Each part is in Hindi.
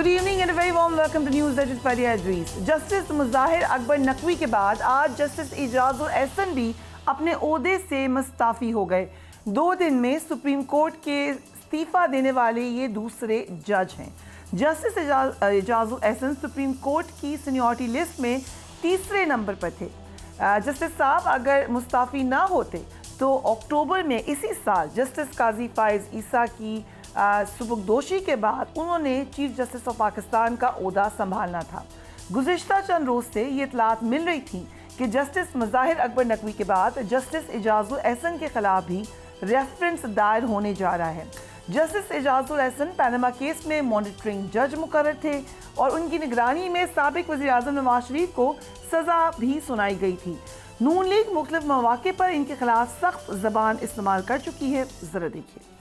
Good evening and a very warm welcome to News Edit Faria Idris. Justice Mazahar Akbar Naqvi के बाद आज जस्टिस एजाजुल एहसन भी अपने ओहदे से मुस्ताफ़ी हो गए। 2 दिन में सुप्रीम कोर्ट के इस्तीफ़ा देने वाले ये दूसरे जज हैं। Justice Ejazul Ehsan supreme court की सीनियरिटी लिस्ट में तीसरे नंबर पर थे। जस्टिस साहब अगर मुस्ताफ़ी ना होते तो अक्टूबर में इसी साल जस्टिस काजी फाइज ईसा की सुबुकदोशी के बाद उन्होंने चीफ जस्टिस ऑफ पाकिस्तान का ओहदा संभालना था। गुज़िश्ता चंद रोज़ से ये इतलात मिल रही थी कि जस्टिस मुज़ाहिर अकबर नकवी के बाद जस्टिस एजाजुल एहसन के खिलाफ भी रेफरेंस दायर होने जा रहा है। Justice Ejazul Ehsan Panama case में मॉनिटरिंग जज मुकर्रर थे और उनकी निगरानी में साबिक वज़ीर-ए-आज़म नवाज शरीफ को सज़ा भी सुनाई गई थी। नून लीग मुख्तलिफ मौके पर इनके खिलाफ सख्त ज़बान इस्तेमाल कर चुकी है। ज़रा देखिए।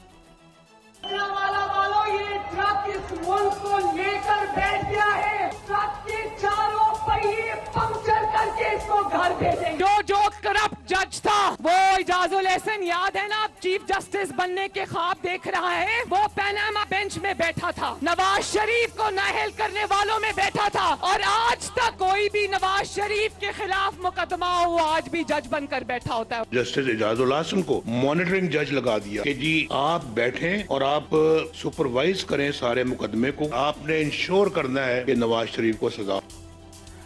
ये ट्रक इस मुल्क को लेकर बैठ गया है। ट्रक के चारों पहिए पंक्चर करके इसको घर भेजेंगे। जो करप्ट जज था वो एजाजुल एहसन, याद है ना, चीफ जस्टिस बनने के ख्वाब देख रहा है, वो पैनामा बेंच में बैठा था, नवाज शरीफ को नाअहल करने वालों में बैठा था और आज तक कोई भी नवाज शरीफ के खिलाफ मुकदमा हो आज भी जज बनकर बैठा होता है। जस्टिस एजाजुल एहसन को मॉनिटरिंग जज लगा दिया कि जी आप बैठें और आप सुपरवाइज करें सारे मुकदमे को, आपने इंश्योर करना है कि नवाज शरीफ को सजा।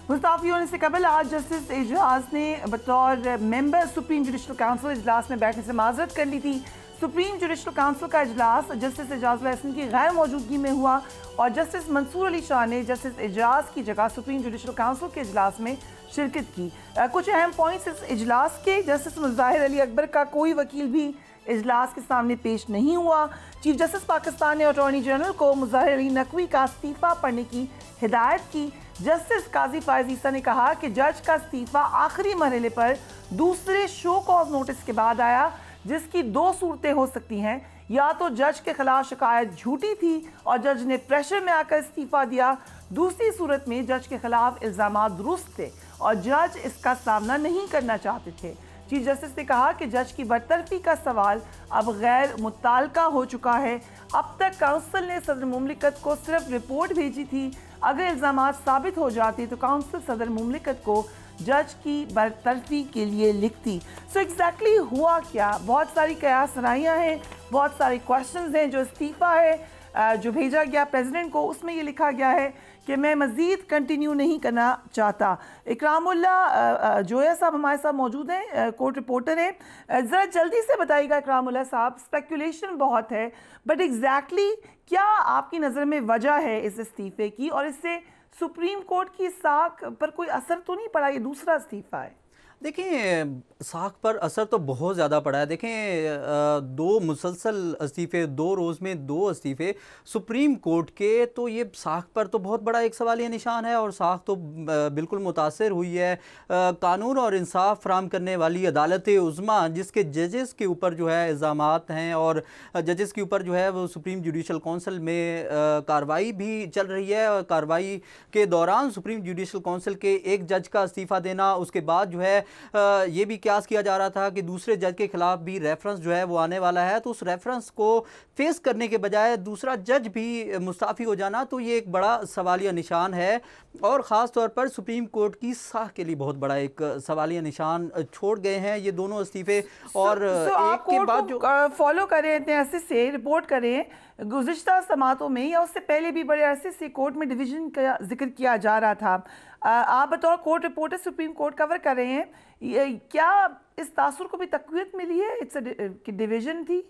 मुस्ताफ़ी होने से कबल आज जस्टिस एजाज ने बतौर मेंबर सुप्रीम जुडिशल काउंसिल इजलास में बैठने से माजरत कर ली थी। सुप्रीम जुडिशल काउंसिल का इजलास जस्टिस एजाजुल एहसन की गैर मौजूदगी में हुआ और जस्टिस मंसूर अली शाह ने जस्टिस एजाज की जगह सुप्रीम जुडिशल काउंसिल के इजलास में शिरकत की। कुछ अहम पॉइंट्स इस इजलास के: जस्टिस मुज़ाहिर अली अकबर का कोई वकील भी इजलास के सामने पेश नहीं हुआ। चीफ जस्टिस पाकिस्तान ने अटॉर्नी जनरल को मुज़ाहिर अली नकवी का इस्तीफ़ा पढ़ने की हिदायत की। जस्टिस काजी फाइज ईसा ने कहा कि जज का इस्तीफ़ा आखिरी मरहले पर दूसरे शो कॉज नोटिस के बाद आया, जिसकी 2 सूरतें हो सकती हैं। या तो जज के खिलाफ शिकायत झूठी थी और जज ने प्रेशर में आकर इस्तीफ़ा दिया, दूसरी सूरत में जज के खिलाफ इल्ज़ामात दुरुस्त थे और जज इसका सामना नहीं करना चाहते थे। चीफ जस्टिस ने कहा कि जज की बरतरफी का सवाल अब गैर मुत्तालका हो चुका है। अब तक काउंसिल ने सदर मुमलिकत को सिर्फ रिपोर्ट भेजी थी। अगर इल्ज़ामात साबित हो जाते तो काउंसिल सदर मुमलिकत को जज की बरतरफी के लिए लिखती। सो एग्जैक्टली हुआ क्या? बहुत सारी कयास राइयाँ हैं, बहुत सारे क्वेश्चंस हैं। जो इस्तीफ़ा है जो भेजा गया प्रेसिडेंट को, उसमें ये लिखा गया है कि मैं मज़ीद कंटिन्यू नहीं करना चाहता। इकरामुल्लाह जोया साहब हमारे साथ मौजूद हैं, कोर्ट रिपोर्टर हैं। ज़रा जल्दी से बताइएगा इकरामुल्लाह साहब, स्पेकुलेशन बहुत है बट एग्जैक्टली क्या आपकी नज़र में वजह है इस इस्तीफ़े की और इससे सुप्रीम कोर्ट की साख पर कोई असर तो नहीं पड़ा? ये दूसरा इस्तीफ़ा है। देखें, साख पर असर तो बहुत ज़्यादा पड़ा है। देखें, 2 मुसलसल इस्तीफ़े, 2 रोज़ में 2 इस्तीफ़े सुप्रीम कोर्ट के, तो ये साख पर तो बहुत बड़ा एक सवालिया निशान है और साख तो बिल्कुल मुतासर हुई है। कानून और इंसाफ फराहम करने वाली अदालत उज़्मा, जिसके जजेस के ऊपर जो है इल्ज़ामात हैं और जजेस के ऊपर जो है वो सुप्रीम जुडिशल काउंसिल में कार्रवाई भी चल रही है और कार्रवाई के दौरान सुप्रीम जुडिशल काउंसिल के एक जज का इस्तीफ़ा देना, उसके बाद जो है ये भी क्यास किया जा रहा था कि दूसरे जज के खिलाफ भी रेफरेंस जो है वो आने वाला है, तो उस रेफरेंस को फेस करने के बजाय दूसरा जज भी मुस्ताफ़ी हो जाना, तो ये एक बड़ा सवालिया निशान है और ख़ास तौर पर सुप्रीम कोर्ट की साख के लिए बहुत बड़ा एक सवालिया निशान छोड़ गए हैं ये दोनों इस्तीफ़े। और एक के बाद जो फॉलो करें, इतने अरसे से रिपोर्ट करें, गुज़िश्ता समातों में या उससे पहले भी बड़े अरसे से कोर्ट में डिवीज़न का जिक्र किया जा रहा था। आप बतौर court reporter supreme court cover कर रहे हैं, क्या इस तासुर को भी तक़वियत मिली है कि डिवीज़न थी?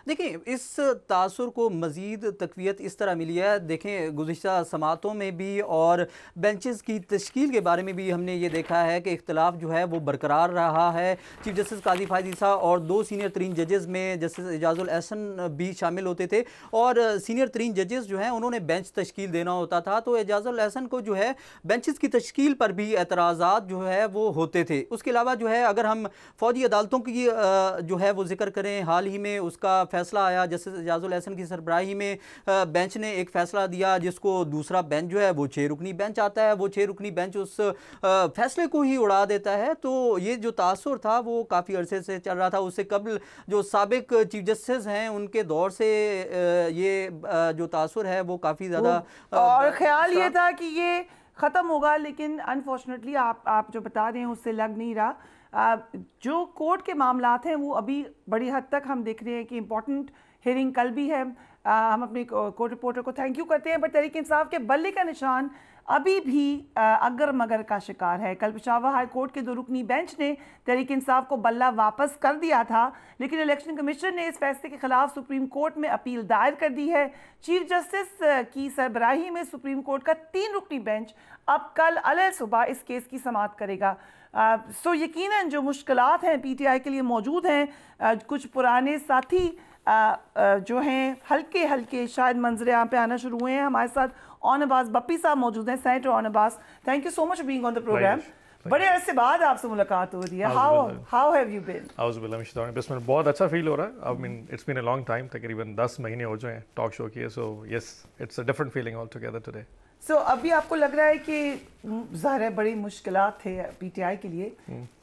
देखिए, इस तासुर को मज़ीद तक़वियत इस तरह मिली है। देखें, गुज़िश्ता समातों में भी और बेंचेस की तश्कील के बारे में भी हमने ये देखा है कि इख्तिलाफ जो है वो बरकरार रहा है। चीफ जस्टिस काजी फाइज ईसा और 2 सीनियर तरीन जजेस में जस्टिस एजाजुल एहसन भी शामिल होते थे और सीनियर तरीन जजेस जो हैं उन्होंने बेंच तश्कील देना होता था, तो एजाजुल एहसन को जो है बेंचेस की तश्कील पर भी एतराज़ात जो है वो होते थे। उसके अलावा जो है अगर हम फ़ौजी अदालतों की जो है वो जिक्र करें, हाल ही में उसका फैसला आया, जस्टिस एजाजुल एहसन की सरबराही में बेंच ने एक फैसला दिया जिसको दूसरा बेंच जो है वो 6 रुकनी बेंच आता है, वो 6 रुकनी बेंच उस फैसले को ही उड़ा देता है। तो ये जो तासुर था वो काफ़ी अरसे से चल रहा था। उससे कबल जो साबिक चीफ जस्टिस हैं उनके दौर से ये जो तासुर है वो काफ़ी ज़्यादा, और ख्याल ये था कि ये ख़त्म होगा, लेकिन अनफॉर्चुनेटली आप जो बता रहे हैं उससे लग नहीं रहा। जो कोर्ट के मामलात हैं वो अभी बड़ी हद तक हम देख रहे हैं कि इम्पोर्टेंट हियरिंग कल भी है। हम अपने कोर्ट रिपोर्टर को थैंक यू करते हैं, बट तहरीक इंसाफ के बल्ले का निशान अभी भी अगर मगर का शिकार है। कल पेशावर हाई कोर्ट के 2 रुकनी बेंच ने तहरीक इंसाफ को बल्ला वापस कर दिया था, लेकिन इलेक्शन कमीशन ने इस फैसले के खिलाफ सुप्रीम कोर्ट में अपील दायर कर दी है। चीफ जस्टिस की सरबराही में सुप्रीम कोर्ट का 3 रुकनी बेंच अब कल अलग सुबह इस केस की समाअत करेगा। सो यकीनन जो मुश्किलात हैं PTI के लिए मौजूद हैं। कुछ पुराने साथी जो हैं हल्के हल्के शायद मंजरे यहाँ पे आना शुरू हुए हैं। हमारे साथ ऑन अब्बास बप्पी साहब मौजूद हैं, senator on Abbas, thank you so much being on the program. बड़े अरसे बाद आपसे मुलाकात हो रही है। How have you been? बहुत अच्छा फील हो रहा है। I mean it's been a long time, तकरीबन 10 महीने हो जाए टॉक शो किए। So yes, it's a different feeling altogether today. सो अभी आपको लग रहा है कि ज़ाहिर है बड़ी मुश्किलात थे PTI के लिए,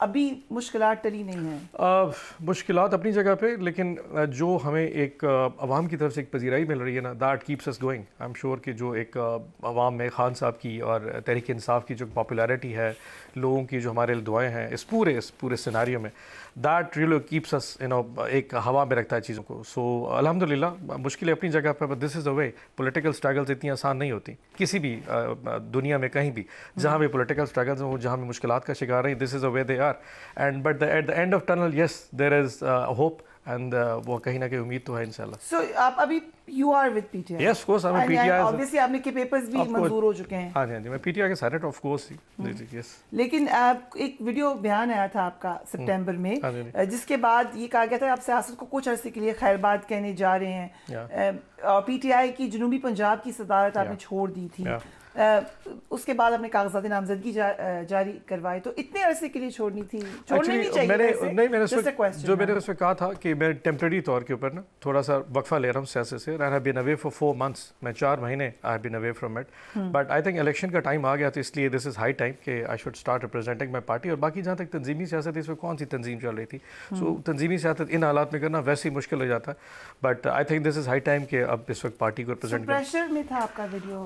अभी मुश्किलात टली नहीं हैं? मुश्किलात अपनी जगह पे, लेकिन जो हमें एक अवाम की तरफ से एक पजीराई मिल रही है ना, that keeps us going. I am sure कि जो एक अवाम में खान साहब की और तहरीक इंसाफ की जो पॉपुलैरिटी है, लोगों की जो हमारे लिए दुआएं हैं इस पूरे सिनेरियो में, दैट रियली कीप्स अस एक हवा में रखता है चीज़ों को। सो अल्हम्दुलिल्लाह मुश्किलें अपनी जगह पर, but this is the way. Political struggles इतनी आसान नहीं होती किसी भी दुनिया में, कहीं भी जहाँ भी पॉलिटिकल स्ट्रगल्स हो, जहाँ भी मुश्किलात का शिकार हैं, this is the way they are. And but at the end of tunnel yes there is hope, and वो कहीं ना कहीं उम्मीद तो है इंशाल्लाह। सो आप अभी you are with PTI? Yes of course, I am PTI। Obviously आपने के पेपर्स भी मंजूर हो चुके हैं। हाँ जी, मैं PTI के सेनेटर ऑफ कोर्स ही। जी यस। लेकिन एक वीडियो बयान आया था आपका सितंबर में, जिसके बाद ये कहा गया था आप सियासत को कुछ अरसे के लिए खैरबाद कहने जा रहे हैं, और PTI की जनूबी पंजाब की सदारत आपने छोड़ दी थी। उसके बाद अपने कागजात नामजदगी जारी करवाए, तो इतने अरसे के लिए छोड़नी थी, छोड़नी नहीं चाहिए? मैंने उसमें कहा था कि मैं टेम्परेरी तौर के ऊपर ना थोड़ा सा वक्फा ले रहा हूँ सियासत से। I have been away for 4 months, मैं 4 महीने I have been away from it, but I think election का टाइम आ गया, तो इसलिए दिस इज़ हाई टाइम कि I should start representing my party. और बाकी जहाँ तक तंजीमी सियासत, इसमें कौन सी तंजीम चल रही थी, सो तंजीमी सियासत इन हालात में करना वैसे ही मुश्किल हो जाता है, but I think this is high time कि अब इस वक्त पार्टी को रिप्रेजेंट प्रेशर में था आपका वीडियो।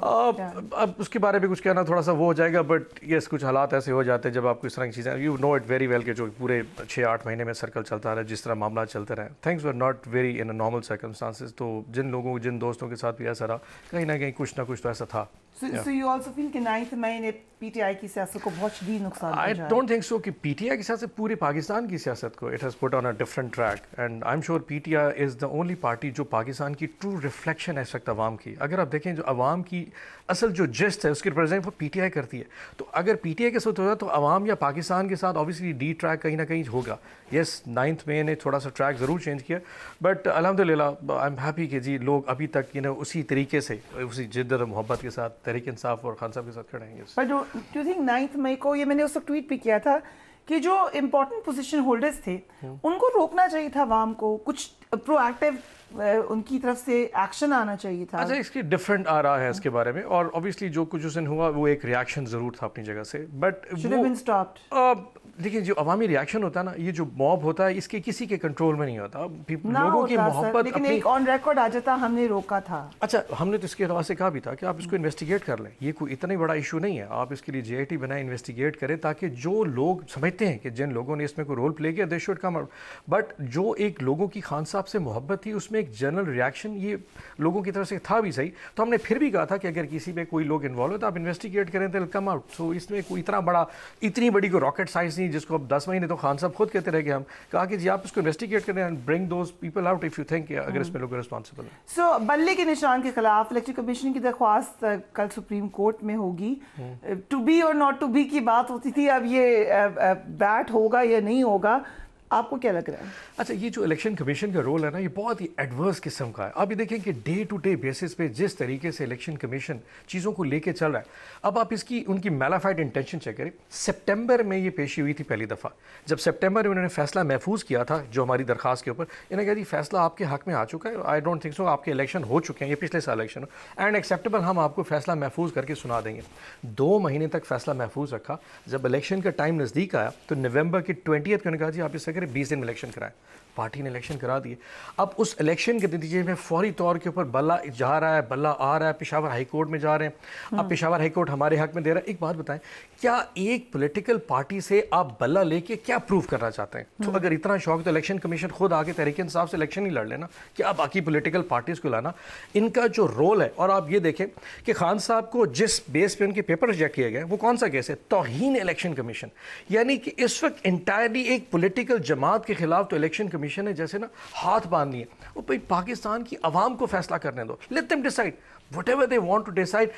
अब उसके बारे में कुछ कहना थोड़ा सा वो हो जाएगा, बट यस कुछ हालात ऐसे हो जाते हैं जब आपको इस तरह की चीज़ें, you know it very well कि जो पूरे 6-8 महीने में सर्कल चलता रहा, जिस तरह मामला चलते रहे, things were not very in a normal circumstances. तो जिन दोस्तों के साथ भी ऐसा रहा, कहीं ना कहीं कुछ ना कुछ तो ऐसा था। So you also feel कि 9 मई ने PTI की सियासत को बहुत शदीद नुकसान पहुंचाया? I don't think so कि PTI की सियासत पूरे पाकिस्तान की सियासत को it has put on a different track, and I'm sure PTI is the only party जो पाकिस्तान की ट्रू रिफ्लेक्शन है इस वक्त अवाम की। अगर आप देखें जो अवाम की असल जो जिस्ट है उसकी रिप्रेजेंट वो PTI करती है, तो अगर PTI के साथ होगा तो अवाम या पाकिस्तान के साथ ऑब्वियसली डी ट्रैक कहीं ना कहीं होगा। यस 9 मई ने थोड़ा सा ट्रैक ज़रूर चेंज किया, बट अल्हम्दुलिल्लाह आई एम हैप्पी कि जी लोग अभी तक उसी तरीके से उसी जिद्दत और मोहब्बत के साथ तहरीक इंसाफ और खान साहब के साथ खड़े हैं। बट डू यू थिंक 9 मई को, ये मैंने उस वक्त ट्वीट भी किया था कि जो इम्पोर्टेंट पोजीशन होल्डर्स थे उनको रोकना चाहिए था, अवाम को कुछ प्रोएक्टिव उनकी तरफ से एक्शन आना चाहिए था। अच्छा, इसकी डिफरेंट आ रहा है इसके बारे में, और ऑब्वियसली जो कुछ उस दिन हुआ वो एक रिएक्शन ज़रूर था अपनी जगह से, बट देखिए जो अवामी रिएक्शन होता है ना, ये जो मॉब होता है इसके किसी के कंट्रोल में नहीं होता, लोगों की मोहब्बत। लेकिन एक ऑन रिकॉर्ड आ जाता, हमने रोका था। अच्छा, हमने तो इसके हवाले से कहा भी था कि आप इसको इन्वेस्टिगेट कर लें, ये कोई इतना बड़ा इशू नहीं है, आप इसके लिए JIT बनाए, इन्वेस्टिगेट करें, ताकि जो लोग समझते हैं कि जिन लोगों ने इसमें कोई रोल प्ले किया they should come out. But जो एक लोगों की खान साहब से मोहब्बत थी, उसमें एक जनरल रिएक्शन ये लोगों की तरफ से था भी सही, तो हमने फिर भी कहा था कि अगर किसी में कोई लोग इन्वॉल्व हो तो आप इन्वेस्टिगेट करें, तो कम आउट। सो इसमें कोई इतनी बड़ी कोई रॉकेट साइंस नहीं जिसको अब 10 महीने तो खान साहब खुद कहते रहे कि हम कहा कि जी आप इसको इन्वेस्टिगेट करें and bring those people out if you think अगर इसमें लोग रिस्पांसिबल हैं। सो बल्ले के निशान के खिलाफ इलेक्शन कमीशन की दरख्वास्त कल सुप्रीम कोर्ट में होगी। टू बी और नॉट टू बी की बात होती थी, अब ये बैट होगा या नहीं होगा, आपको क्या लग रहा है? अच्छा, ये जो इलेक्शन कमीशन का रोल है ना, ये बहुत ही एडवर्स किस्म का है। आप ये देखें कि डे टू डे बेसिस पे जिस तरीके से इलेक्शन कमीशन चीज़ों को लेके चल रहा है, अब आप इसकी उनकी मैलाफाइड इंटेंशन चेक करें। सितंबर में ये पेशी हुई थी पहली दफ़ा, जब सितंबर में उन्होंने फैसला महफूज किया था जो हमारी दरखास्त के ऊपर। इन्हें कहा जी फैसला आपके हक में आ चुका है, आई डोंट थिंक सो, आपके इलेक्शन हो चुके हैं, ये पिछले साल इलेक्शन एंड एक्सेप्टेबल, हम आपको फैसला महफूज करके सुना देंगे। 2 महीने तक फैसला महफूज रखा। जब इलेक्शन का टाइम नज़दीक आया तो नवंबर की 20 को कहा जी आप इससे करें 20 दिन में इलेक्शन कराएं। पार्टी ने इलेक्शन करा दिए। अब उस इलेक्शन के नतीजे में फौरी तौर के ऊपर बल्ला जा रहा है, बल्ला आ रहा है, पेशावर हाई कोर्ट में जा रहे हैं। अब पेशावर हाई कोर्ट हमारे हक में दे रहा है। एक बात बताएं, क्या एक पॉलिटिकल पार्टी से आप बल्ला लेके क्या प्रूव करना चाहते हैं? तो अगर इतना शौक तो इलेक्शन कमीशन खुद आके तहरीक इंसाफ से इलेक्शन ही लड़ लेना, क्या बाकी पॉलिटिकल पार्टीज को लाना। इनका जो रोल है, और आप ये देखें कि खान साहब को जिस बेस पे उनके पेपर रिजेक्ट किए गए वो कौन सा केस है? तौहीन इलेक्शन कमीशन। यानी कि इस वक्त इंटायरली एक पॉलिटिकल जमात के खिलाफ तो इलेक्शन कमीशन ने जैसे ना हाथ बांध लिए। वो भाई पाकिस्तान की आवाम को फैसला करने दो, let them decide whatever they want to decide.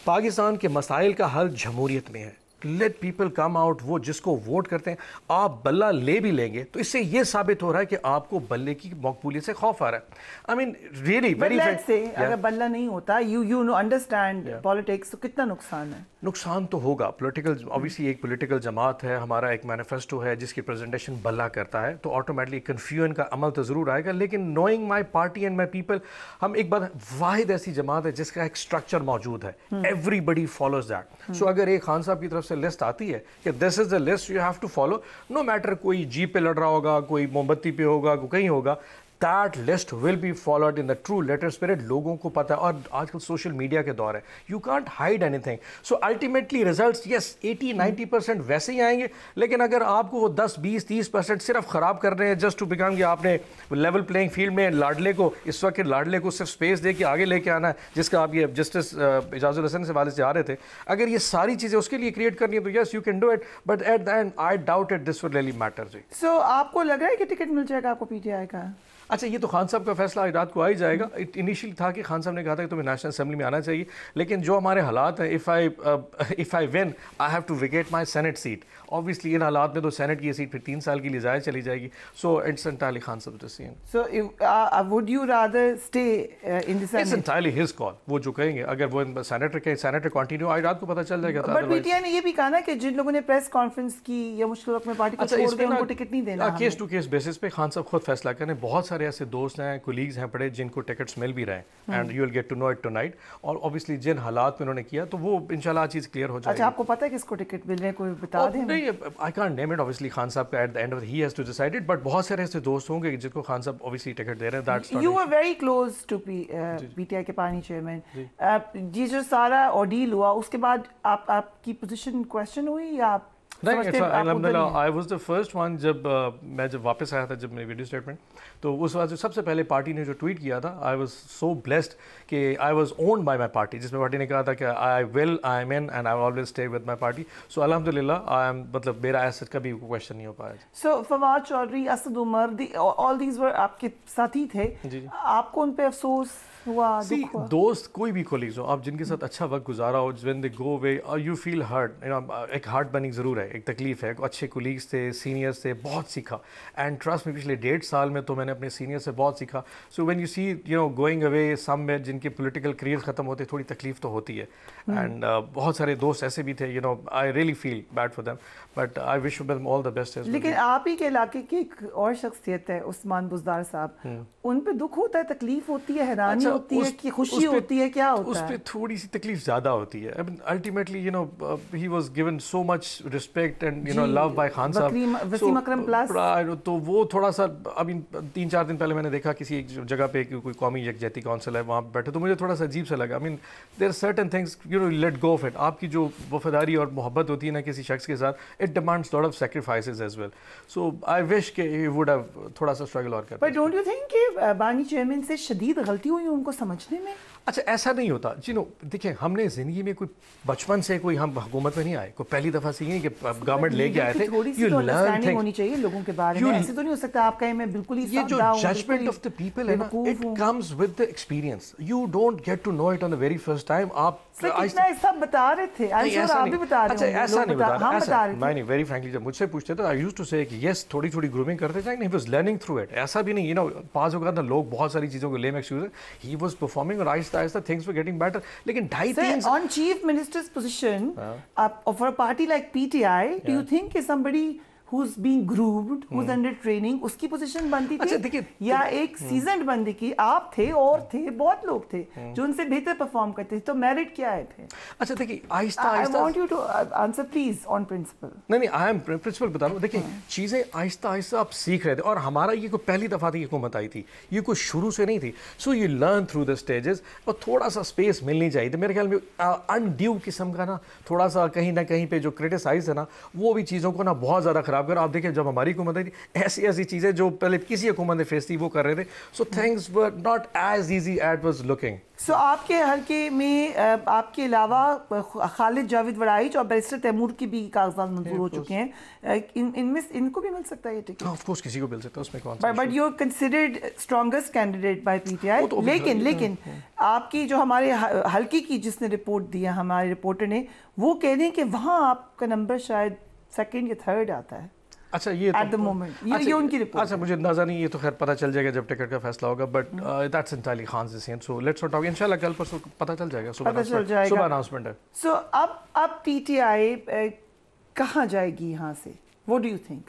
Pakistan के मसाइल का हल जमहूरियत में है। लेट पीपल कम आउट, वो जिसको वोट करते हैं। आप बल्ला ले भी लेंगे तो इससे ये साबित हो रहा है कि आपको बल्ले की मकबूलियत से खौफ आ रहा है। आई मीन रियली वेरी अगर बल्ला नहीं होता, यू नो अंडरस्टैंड पॉलिटिक्स, तो कितना नुकसान है? नुकसान तो होगा। पॉलिटिकल ऑब्वियसली एक पॉलिटिकल जमात है, हमारा एक मैनिफेस्टो है जिसकी प्रेजेंटेशन बल्ला करता है, तो ऑटोमेटिकली कन्फ्यूजन का अमल तो ज़रूर आएगा। लेकिन knowing my party and my people, हम एक बात, वाहिद ऐसी जमात है जिसका एक स्ट्रक्चर मौजूद है, एवरीबडी फॉलोज दैट। सो अगर एक खान साहब की तरफ से लिस्ट आती है कि this is the list you have to follow, no matter कोई जीप पे लड़ रहा होगा, कोई मोमबत्ती पे होगा, कोई कहीं होगा, that list will be followed in the true letter spirit। लोगों को पता है, और आजकल सोशल मीडिया के दौर है, you can't hide anything। so ultimately results yes 80-90% वैसे ही आएंगे, लेकिन अगर आपको वो 10-20-30% सिर्फ ख़राब कर रहे हैं जस्ट टू बिकम कि आपने लेवल प्लेइंग फील्ड में लाडले को, इस वक्त लाडले को सिर्फ स्पेस दे के आगे लेके आना है, जिसका आप ये जस्टिस एजाजुल हसन से वाले से आ रहे थे, अगर ये सारी चीज़ें उसके लिए क्रिएट करनी है तो yes you can do it, but at the end I doubt it this will really matter ji. so आपको लग रहा है कि टिकट मिल जाएगा आपको पीटीआई का? अच्छा, ये तो खान साहब का फैसला आज रात को आ ही जाएगा। इनिशियली था कि खान साहब ने कहा था कि तुम्हें नेशनल असेंबली में आना चाहिए, लेकिन जो हमारे हालात हैं, if I win I have to vacate my senate seat. Obviously इन हालात में तो सेनेट की सीट फिर 3 साल के लिए ज़ाया चली जाएगी। सो इट्स एंटायरली खान साहब decision. So would you rather stay in the senate? It's entirely his call, वो जो कहेंगे। अगर वो सेनेटर कंटिन्यू, आज रात को पता चल जाएगा। बट पीटीआई ने ये भी कहा ना कि जिन लोगों ने प्रेस कॉन्फ्रेंस की या मुश्किल वक्त में पार्टी को छोड़ दिया, उनको टिकट नहीं देना। केस टू केस बेसिस पे खान साहब खुद फैसला करें। बहुत सारे ऐसे दोस्त हैं, कोलीग्स हैं पड़े, जिनको टिकट्स मिल भी रहे हैं, and you will get to know it tonight. और ऑब्वियसली जिन हालात में उन्होंने किया तो वो इंशाल्लाह चीज़ क्लियर हो जाएगी। अच्छा, आपको पता है किसको टिकट मिल रहे हैं, कोई बता दें? नहीं, I can't name it, obviously Khan साहब का at the end of he has to decide it, but बहुत सारे ऐसे दोस्त होंगे जिनको खान साहब ऑब्वियसली टिकट दे रहे हैं। That's you were very close to PTI के पानी चेयरमैन। जी जो सारा ऑर्डील हुआ उसके बाद आपकी पोजीशन क्वेश्चन हुई या आप? नहीं, अल्हम्दुलिल्लाह I was the first one. जब मैं वापस आया था, जब मेरी वीडियो स्टेटमेंट, तो उस वक्त सबसे पहले पार्टी ने जो ट्वीट किया था, आई वाज सो ब्लेस्ड कि I was owned by my party, जिसमें पार्टी ने कहा था कि I am in and I always stay with my party. So अल्हम्दुलिल्लाह आई एम, मतलब मेरा ऐसा कभी क्वेश्चन नहीं हो पाया। So Fawad Chaudhry, Asad Umar, all these were आपके साथी थे। जी। आपको उन पे अफसोस हुआ, दुख हुआ? दोस्त कोई भी कोलीग्स हो, आप जिनके साथ अच्छा वक्त गुजारा हो, when they go away you feel hurt, you know, एक हार्ट बर्निंग ज़रूर है, एक तकलीफ है। अच्छे कोलीग्स थे, सीनियर्स थे, बहुत सीखा। एंड ट्रस्ट में पिछले 1.5 साल में तो मैंने अपने सीनियर से बहुत सीखा। So when you see you know going away somewhere, जिनके पॉलिटिकल करियर ख़त्म होते, थोड़ी तकलीफ तो होती है। एंड बहुत सारे दोस्त ऐसे भी थे, you know, I really feel bad for them, but I wish them all the best. लेकिन आप ही के इलाके की एक और शख्सियत है उस्मान बुज़दार साहब, उन पे दुख होता है, तकलीफ होती है, हैरानी होती है कि खुशी होती है, क्या होता है? उस पे थोड़ी सी तकलीफ ज़्यादा होती है। Ultimately you know he was given so much respect and you know love by Khan साहब, वसीम अकरम प्लस, तो वो थोड़ा सा, अभी 3-4 दिन पहले मैंने देखा किसी एक जगह पे कोई कौमी यकजहती काउंसिल है, वहाँ बैठे, तो मुझे थोड़ा सा अजीब सा लगा। I mean there are certain things you know let go of it. आपकी जो वफादारी और मोहब्बत होती है ना किसी शख्स के साथ, it demands lot of sacrifices as well. So I wish के ही वुड हैव थोड़ा सा स्ट्रगल और कर। बट डोंट यू थिंक कि बानी चेयरमैन से शदीद गलती हुई उनको उनको समझने में? अच्छा, ऐसा नहीं होता जी। नो, देखिए, हमने ज़िंदगी में कोई बचपन से कोई हम हुकूमत में नहीं आए, कोई पहली दफ़ा से ये कि गवर्नमेंट लेके आए थे। थोड़ी सी तो अंडरस्टैंडिंग होनी चाहिए लोगों के बारे में। ऐसे तो नहीं हो सकता आप कहें मैं बिल्कुल ही ये जो जजमेंट ऑफ द पीपल है ना, it comes with the experience. You don't get to know it on the very first time. आप सब बता रहे थे, आप भी बता रहे अच्छा, ऐसा नहीं बता हम बता रहे थे। नहीं, वेरी फ्रैंकली जब मुझसे पूछते थे, आई यूज्ड टू से कि यस, थोड़ी थोड़ी ग्रूमिंग करते थे, he was learning through it. ऐसा भी नहीं, यू नो, पास हो गया था, लोग बहुत सारी चीज़ों को lame excuse, he was performing और Aahista Aahista things were getting better. लेकिन on chief minister's position for a party like PTI, do you think is somebody who's being groomed, who's under training, उसकी पोजीशन बनती थी या एक सीजनड बंदे की? आप थे और थे बहुत लोग थे जो उनसे बेहतर परफॉर्म करते थे, तो मेरिट क्या है फिर? अच्छा देखिए, Aahista Aahista, I want you to answer please on principle. नहीं, आई एम प्रिंसिपल बता रहा हूँ। देखिए, चीज़ें आहिस्ता आहिस्ता आप सीख रहे थे, और हमारा ये कोई पहली दफ़ा थी हुकूमत आई थी, ये कोई शुरू से नहीं थी। So you learn through the stages, और थोड़ा सा स्पेस मिलनी चाहिए थी। मेरे ख्याल में अनड्यू किस्म का ना, थोड़ा सा कहीं ना कहीं पे जो क्रिटिसाइज है ना, वो भी चीज़ों को ना बहुत ज़्यादा ख़राब कर। आप देखिए, जब हमारी हुकूमत आई थी, ऐसी ऐसी चीज़ें जो पहले किसी हुकूमत ने फेस थी वो कर रहे थे। So things were not as easy as was looking. So आपके हल्के में आपके अलावा खालिद जावेद वराइच और बैरिस्टर तैमूर की भी कागजात मंजूर हो चुके हैं। इनमें इनको भी मिल सकता है ये टिकट? ऑफ कोर्स किसी को मिल सकता है, उसमें कौन सा। But you are considered strongest candidate by PTI. लेकिन आपकी जो हमारे हल्के की जिसने रिपोर्ट दिया, हमारे रिपोर्टर ने, वो कह रहे हैं कि वहाँ आपका नंबर शायद सेकंड या थर्ड आता है। अच्छा, ये एट द मोमेंट ये उनकी रिपोर्ट। अच्छा, मुझे अंदाजा नहीं, ये तो खैर पता चल जाएगा जब टिकट का फैसला होगा। But that's entirely Khan decision. So let's not talk, इंशाल्लाह कल परसों पता चल जाएगा। सुबह अनाउंसमेंट है। सो अब पीटीआई कहाँ जाएगी यहाँ से? What do you think?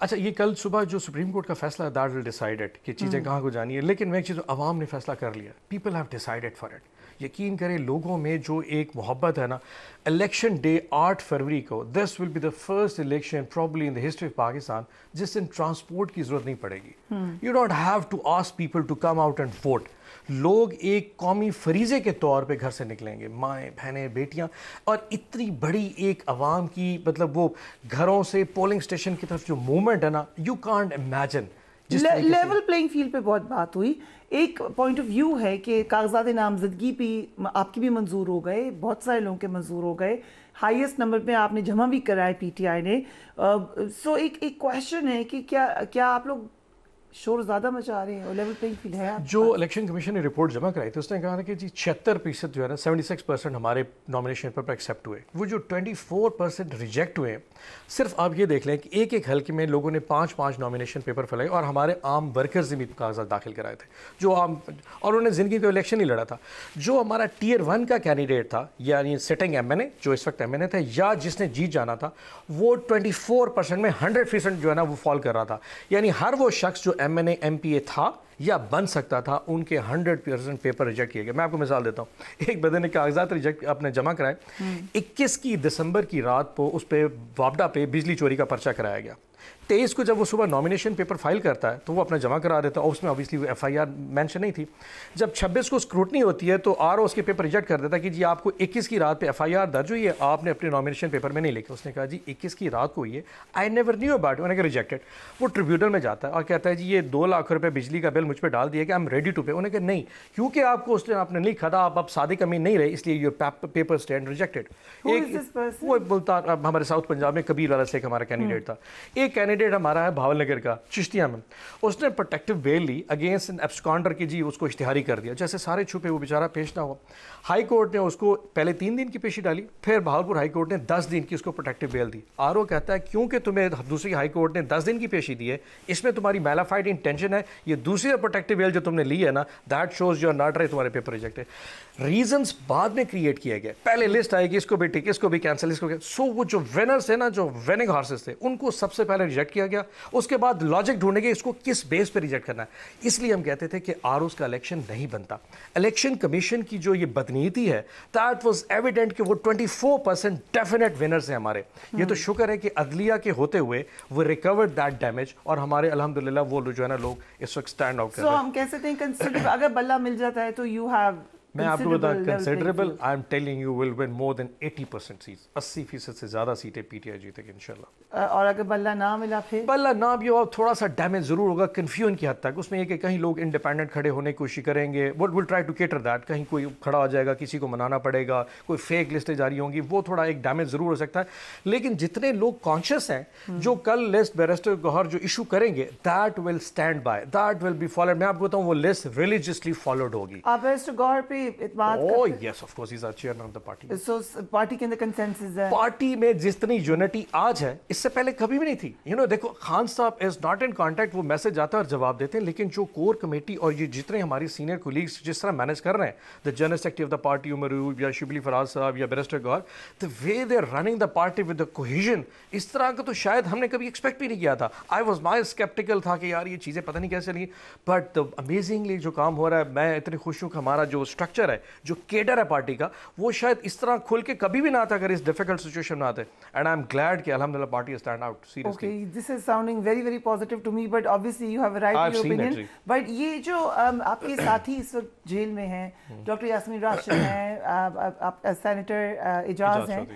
अच्छा, ये कल सुबह जो सुप्रीम कोर्ट का फैसला है, दैट विल डिसाइडेड कि चीज़ें कहाँ को जानी है। लेकिन मैं एक चीज़, अवाम ने फैसला कर लिया, people have decided for it. यकीन करें, लोगों में जो एक मोहब्बत है ना, इलेक्शन डे 8 फरवरी को, this will be the first election probably in the history of Pakistan जिस दिन ट्रांसपोर्ट की जरूरत नहीं पड़ेगी। You don't have to ask people to come out and vote. लोग एक कौमी फरीजे के तौर पे घर से निकलेंगे, माएँ, बहनें, बेटियां, और इतनी बड़ी एक आवाम की, मतलब वो घरों से पोलिंग स्टेशन की तरफ जो मूवमेंट है ना, you can't imagine. Level playing field पे बहुत बात हुई। एक पॉइंट ऑफ व्यू है कि कागजात नामजदगी भी आपकी भी मंजूर हो गए, बहुत सारे लोगों के मंजूर हो गए, हाईएस्ट नंबर पे आपने जमा भी कराए पीटीआई ने। सो एक क्वेश्चन है कि क्या आप लोग शोर ज़्यादा मचा रहे हैं और लेवल प्लेइंग फील्ड है? जो इलेक्शन कमीशन ने रिपोर्ट जमा कराई थी, उसने कहा था कि जी 76% जो है ना, 76% हमारे नॉमिनेशन पेपर एक्सेप्ट हुए। वो जो 24% रिजेक्ट हुए, सिर्फ आप ये देख लें कि एक एक हल्के में लोगों ने 5-5 नॉमिनेशन पेपर फैलाए, और हमारे आम वर्कर्स ने भी कागजात दाखिल कराए थे जो आम, और उन्होंने ज़िंदगी को इलेक्शन ही लड़ा था। जो हमारा टियर 1 का कैंडिडेट था, यानी सिटिंग एमएनए, जो इस वक्त एमएनए थे, या जिसने जीत जाना था, वो 24% में 100% जो है ना वो फॉल कर रहा था। यानी हर वो शख्स जो एमएनए एमपीए था या बन सकता था, उनके 100% पेपर रिजेक्ट किए गए। मैं आपको मिसाल देता हूँ, एक बंदे ने कागजात रिजेक्ट अपने जमा कराए, 21 की दिसंबर की रात को उस पर वापडा पे बिजली चोरी का पर्चा कराया गया। 23 को जब वो सुबह नॉमिनेशन पेपर फाइल करता है तो वो अपना जमा करा देता है, और उसमें ऑब्वियसली वो एफआईआर मेंशन नहीं थी। जब 26 को स्क्रूटनी होती है तो आरओ उसके पेपर रिजेक्ट कर देता है कि जी आपको 21 की रात पे एफआईआर दर्ज हुई है, आपने अपने नॉमिनेशन पेपर में नहीं लिखा। उसने कहा जी 21 की रात को हुई है, आई नेवर न्यू अबाउट, मैंने कहा रिजेक्टेड। वो ट्रिब्यूनल में जाता है और कहता है जी ये 2 लाख रुपये बिजली का बिल मुझ पर डाल दिया कि आई एम रेडी टू पे। उन्होंने कहा नहीं, क्योंकि आपको उसने आपने नहीं लिखा था, आप सादिक अमीन नहीं रहे, इसलिए योर पेपर स्टैंड रिजेक्टेड। वो बोलता, हमारे साउथ पंजाब में कबीर वाला से एक हमारा कैंडिडेट था। एक कैंडिडेट हमारा है भावलनगर का, चिश्तिया में, उसने प्रोटेक्टिव बेल ली अगेंस्ट एन एब्सकॉन्डर की, जी उसको इश्तिहारी कर दिया, जैसे सारे छुपे, वो बेचारा पेश ना हुआ। हाई कोर्ट ने उसको पहले 3 दिन की पेशी डाली, फिर भावलपुर हाई कोर्ट ने 10 दिन की उसको प्रोटेक्टिव बेल दी। आरओ कहता है क्योंकि तुम्हें दूसरी हाई कोर्ट ने 10 दिन की पेशी दी है, इसमें तुम्हारी मैलाफाइड इंटेंशन है, ये दूसरी प्रोटेक्टिव बेल जो तुमने ली है ना, that shows your not right, तुम्हारे पेपर रिजेक्ट है। रीजंस बाद में क्रिएट किया गया, पहले लिस्ट आएगी, इसको भी टिक, इसको भी कैंसिल, इसको। सो वो जो विनर्स है ना, जो विनिंग हॉर्सेस थे, उनको सबसे पहले रिजेक्ट किया गया। उसके बाद लॉजिक ढूंढेंगे इसको किस बेस पे रिजेक्ट करना है। इसलिए हम कहते थे कि आरओस का इलेक्शन नहीं बनता। इलेक्शन कमीशन की जो ये बदनीति है, दैट वाज एविडेंट कि वो 24% डेफिनेट विनर्स हैं हमारे। ये तो शुक्र है कि अदलिया के होते हुए वो रिकवर्ड दैट डैमेज, और हमारे अल्हम्दुलिल्लाह वो जो है ना लोग इस वक्त स्टैंड आउट कर रहे हैं। हम कह सकते हैं अगर बल्ला मिल जाता है तो यू हैव मैं आपको बताऊं considerable, I am telling you will win more than 80% seats, 80% से ज़्यादा सीटें पीटीआई जीतेगी इंशाल्लाह। और अगर बल्ला ना मिला फिर? बल्ला ना भी हो, थोड़ा सा डैमेज ज़रूर होगा कन्फ्यूजन की हद तक। उसमें ये कि कहीं लोग इंडिपेंडेंट खड़े होने की कोशिश करेंगे, वो will try to cater that, कहीं कोई खड़ा हो जाएगा, किसी को मनाना पड़ेगा, कोई फेक लिस्टें जारी होंगी, वो थोड़ा एक डैमेज ज़रूर हो सकता है। लेकिन जितने लोग कॉन्शियस हैं, जो कल लिस्ट बैरिस्टर गौहर जो इशू करेंगे, that will stand by, that will be followed. मैं आपको बताऊँ वो लिस्ट रिलीजियसली फॉलोड होगी। आप बैरिस्टर गौहर पे इत्मीनान? Oh yes, of course, he's our chairman of the party. So party के अंदर कंसेंसस है? पार्टी में जितनी यूनिटी आज है, इससे पहले कभी भी नहीं थी। You know, देखो खान साहब इज नॉट इन कॉन्टैक्ट, वो मैसेज आता है और जवाब देते हैं, लेकिन जो कोर कमेटी और ये जितने हमारी सीनियर कोलीग्स जिस तरह मैनेज कर रहे हैं, the general secretary of the party Umar Ayub या शिबली फराज साहब या barrister Gohar, the way they are running the party with the cohesion, इस तरह का तो शायद हमने कभी एक्सपेक्ट भी नहीं किया था। आई वॉज माई स्केप्टिकल था कि यार ये चीज़ें पता नहीं कैसे नहीं, बट अमेजिंगली जो काम हो रहा है, मैं इतनी खुश हूँ कि हमारा जो स्ट्रक्चर है, जो केडर है पार्टी का, वो शायद इस तरह खुल के कभी भी ना आता अगर इस डिफिकल्ट सिचुएशन में आते। एंड आई एम ग्लैड कि अल्हम्दुलिल्लाह party stand out seriously. Okay, this is sounding very very positive to me, but obviously you have a right to your opinion. But ये जो आपके साथी इस वक्त जेल में हैं, डॉक्टर यास्मीन राशिद हैं, आप सेनेटर एजाज हैं,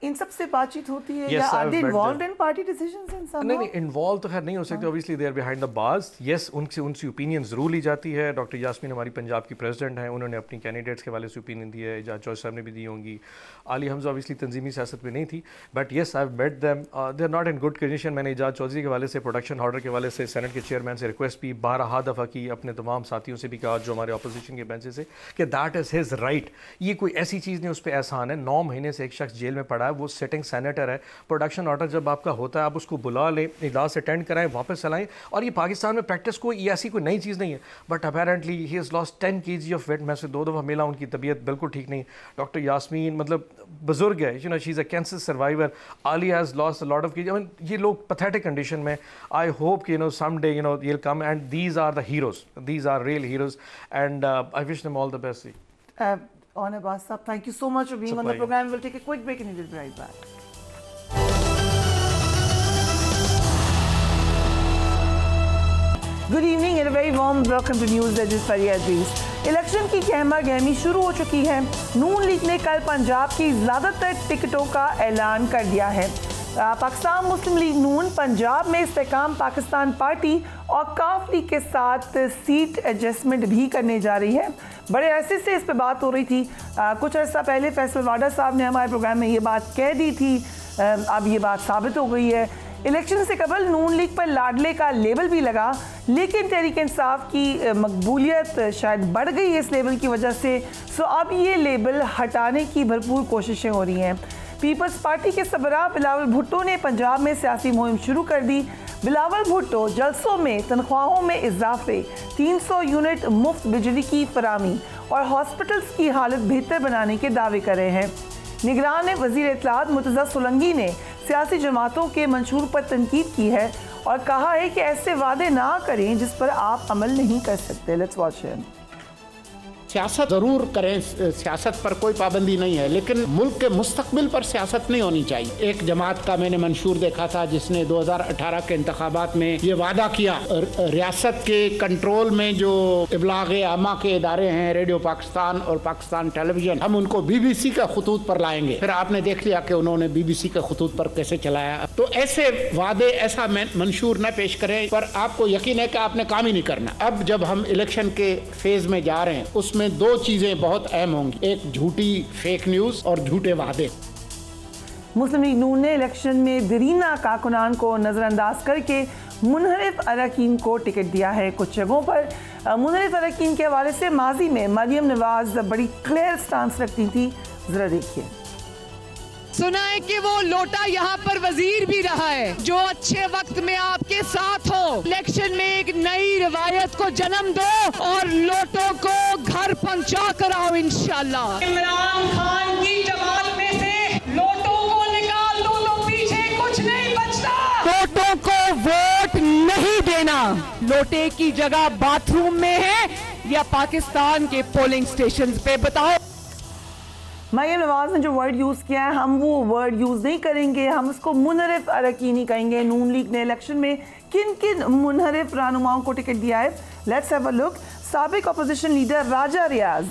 इन सब से बातचीत होती है या are they involved in party decisions in some? नहीं, इन्वॉल्व तो खैर नहीं हो सकते, obviously they are behind the bars. Yes, उनकी ओपिनियन जरूर ली जाती है। डॉक्टर यास्मीन हमारी पंजाब की प्रेसिडेंट हैं, उन्होंने अपनी कैंडिडेट्स के वाले से ओपिनियन दी है, एजाज चौधरी साहब ने भी दी होंगी। आली हमजा ऑब्वियसली तंजीमी सियासत में नहीं थी, but yes I have met them, they are not in good condition. मैंने एजाज चौधरी के वाले से, प्रोडक्शन ऑर्डर के वाले से, सेनेट के चेयरमैन से रिक्वेस्ट भी 12 दफ़ा की, अपने तमाम साथियों से भी कहा जो हमारे अपोजिशन के बेंचेस से, कि दैट इज़ हिज राइट। ये कोई ऐसी चीज़ नहीं उस पर एहसान है। 9 महीने से एक शख्स जेल में पड़ा है, वो सेनेटर है। प्रोडक्शन ऑर्डर जब आपका होता है, आप उसको बुला लें, इजलास अटेंड कराएं, वापस चलाएं। और ये पाकिस्तान में प्रैक्टिस कोई ऐसी कोई नई चीज़ नहीं है, but apparently he has lost 10 kg of weight. मैं से 2 दफ़ा मिला, उनकी तबीयत बिल्कुल ठीक नहीं। डॉक्टर यास्मीन मतलब बुजुर्ग है, you know, she is a cancer survivor. Aali has lost a lot of kg। I mean ये लोग पैथेटिक कंडीशन में। आई होप कि some day you'll come, and these are the heroes, these are real heroes, and I wish them all the best. On Abbas Saab, thank you so much for being on the program. We'll take a quick break and we'll be right back. Good evening and a very warm welcome to News Edge with Faria Aziz. Election की गहमा गहमी शुरू हो चुकी है। नून लीग ने कल पंजाब की ज़्यादातर टिकटों का ऐलान कर दिया है। पाकिस्तान मुस्लिम लीग नून पंजाब में इस्तेकाम पाकिस्तान पार्टी और काफ लीग के साथ सीट एडजस्टमेंट भी करने जा रही है। बड़े अरसे से इस पर बात हो रही थी। कुछ अर्सा पहले फैसल वाडा साहब ने हमारे प्रोग्राम में ये बात कह दी थी, अब ये बात साबित हो गई है। इलेक्शन से कबल नून लीग पर लाडले का लेबल भी लगा, लेकिन तहरीक इंसाफ की मकबूलियत शायद बढ़ गई इस लेबल की वजह से। सो अब ये लेबल हटाने की भरपूर कोशिशें हो रही हैं। पीपल्स पार्टी के सरबराह बिलावल भुट्टो ने पंजाब में सियासी मुहिम शुरू कर दी। बिलावल भुट्टो जलसों में तनख्वाहों में इजाफे, 300 यूनिट मुफ्त बिजली की फराहमी और हॉस्पिटल्स की हालत बेहतर बनाने के दावे कर रहे हैं। निगरान वज़ीर इत्तलात मुर्तज़ा सोलंकी ने सियासी जमातों के मंशूर पर तनकीद की है और कहा है कि ऐसे वादे ना करें जिस पर आप अमल नहीं कर सकते। Let's watch him. सियासत ज़रूर करें, सियासत पर कोई पाबंदी नहीं है, लेकिन मुल्क के मुस्तकबिल पर सियासत नहीं होनी चाहिए। एक जमात का मैंने मंशूर देखा था जिसने 2018 के इंतखाबात में ये वादा किया, रियासत के कंट्रोल में जो इब्लाग आमा के इदारे हैं, रेडियो पाकिस्तान और पाकिस्तान टेलीविजन, हम उनको BBC का खतूत पर लाएंगे। फिर आपने देख लिया कि उन्होंने BBC के खतूत पर कैसे चलाया। तो ऐसे वादे, ऐसा मंशूर न पेश करें पर आपको यकीन है कि आपने काम ही नहीं करना। अब जब हम इलेक्शन के फेज में जा रहे हैं, उसमें 2 चीजें बहुत अहम होंगी, एक झूठी फेक न्यूज और झूठे वादे। मुस्लिम लीग नून ने इलेक्शन में दरीना कारकुनान को नजरअंदाज करके मुनहरिफ अरकान को टिकट दिया है। कुछ जगहों पर मुनहरिफ अरकान के हवाले से माजी में मरियम नवाज बड़ी क्लियर स्टांस रखती थी। जरा देखिए। सुना है कि वो लोटा यहाँ पर वजीर भी रहा है जो अच्छे वक्त में आपके साथ हो। इलेक्शन में एक नई रिवायत को जन्म दो और लोटों को घर पहुँचा कर आओ इंशाल्लाह। इमरान खान की जमात में से लोटों को निकाल दो तो पीछे कुछ नहीं बचता। लोटों को वोट नहीं देना। लोटे की जगह बाथरूम में है या पाकिस्तान के पोलिंग स्टेशन पे, बताओ। मरियम नवाज ने जो वर्ड यूज़ किया है, हम वो वर्ड यूज़ नहीं करेंगे, हम उसको मुनहरिफ अरकान ही कहेंगे। नून लीग ने इलेक्शन में किन किन मुनहरिफ रहनुमाओं को टिकट दिया है, लेट्स हैव अ लुक। साबिक opposition leader Raja Riaz,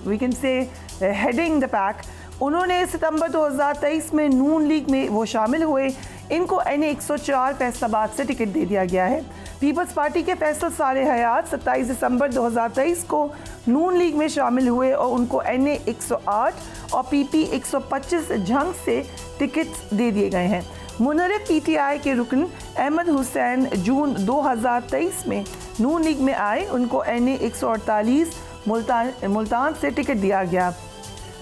we can say heading the pack, उन्होंने सितंबर 2023 में नून लीग में वो शामिल हुए। इनको NA 104 फैसलाबाद से टिकट दे दिया गया है। पीपल्स पार्टी के फैसल साले हयात 27 दिसंबर 2023 को नून लीग में शामिल हुए और उनको NA 108 और PP 125 झंग से टिकट दे दिए गए हैं। मुनरिफ PTI के रुकन अहमद हुसैन जून 2023 में नून लीग में आए, उनको NA 148 मुल्तान से टिकट दिया गया।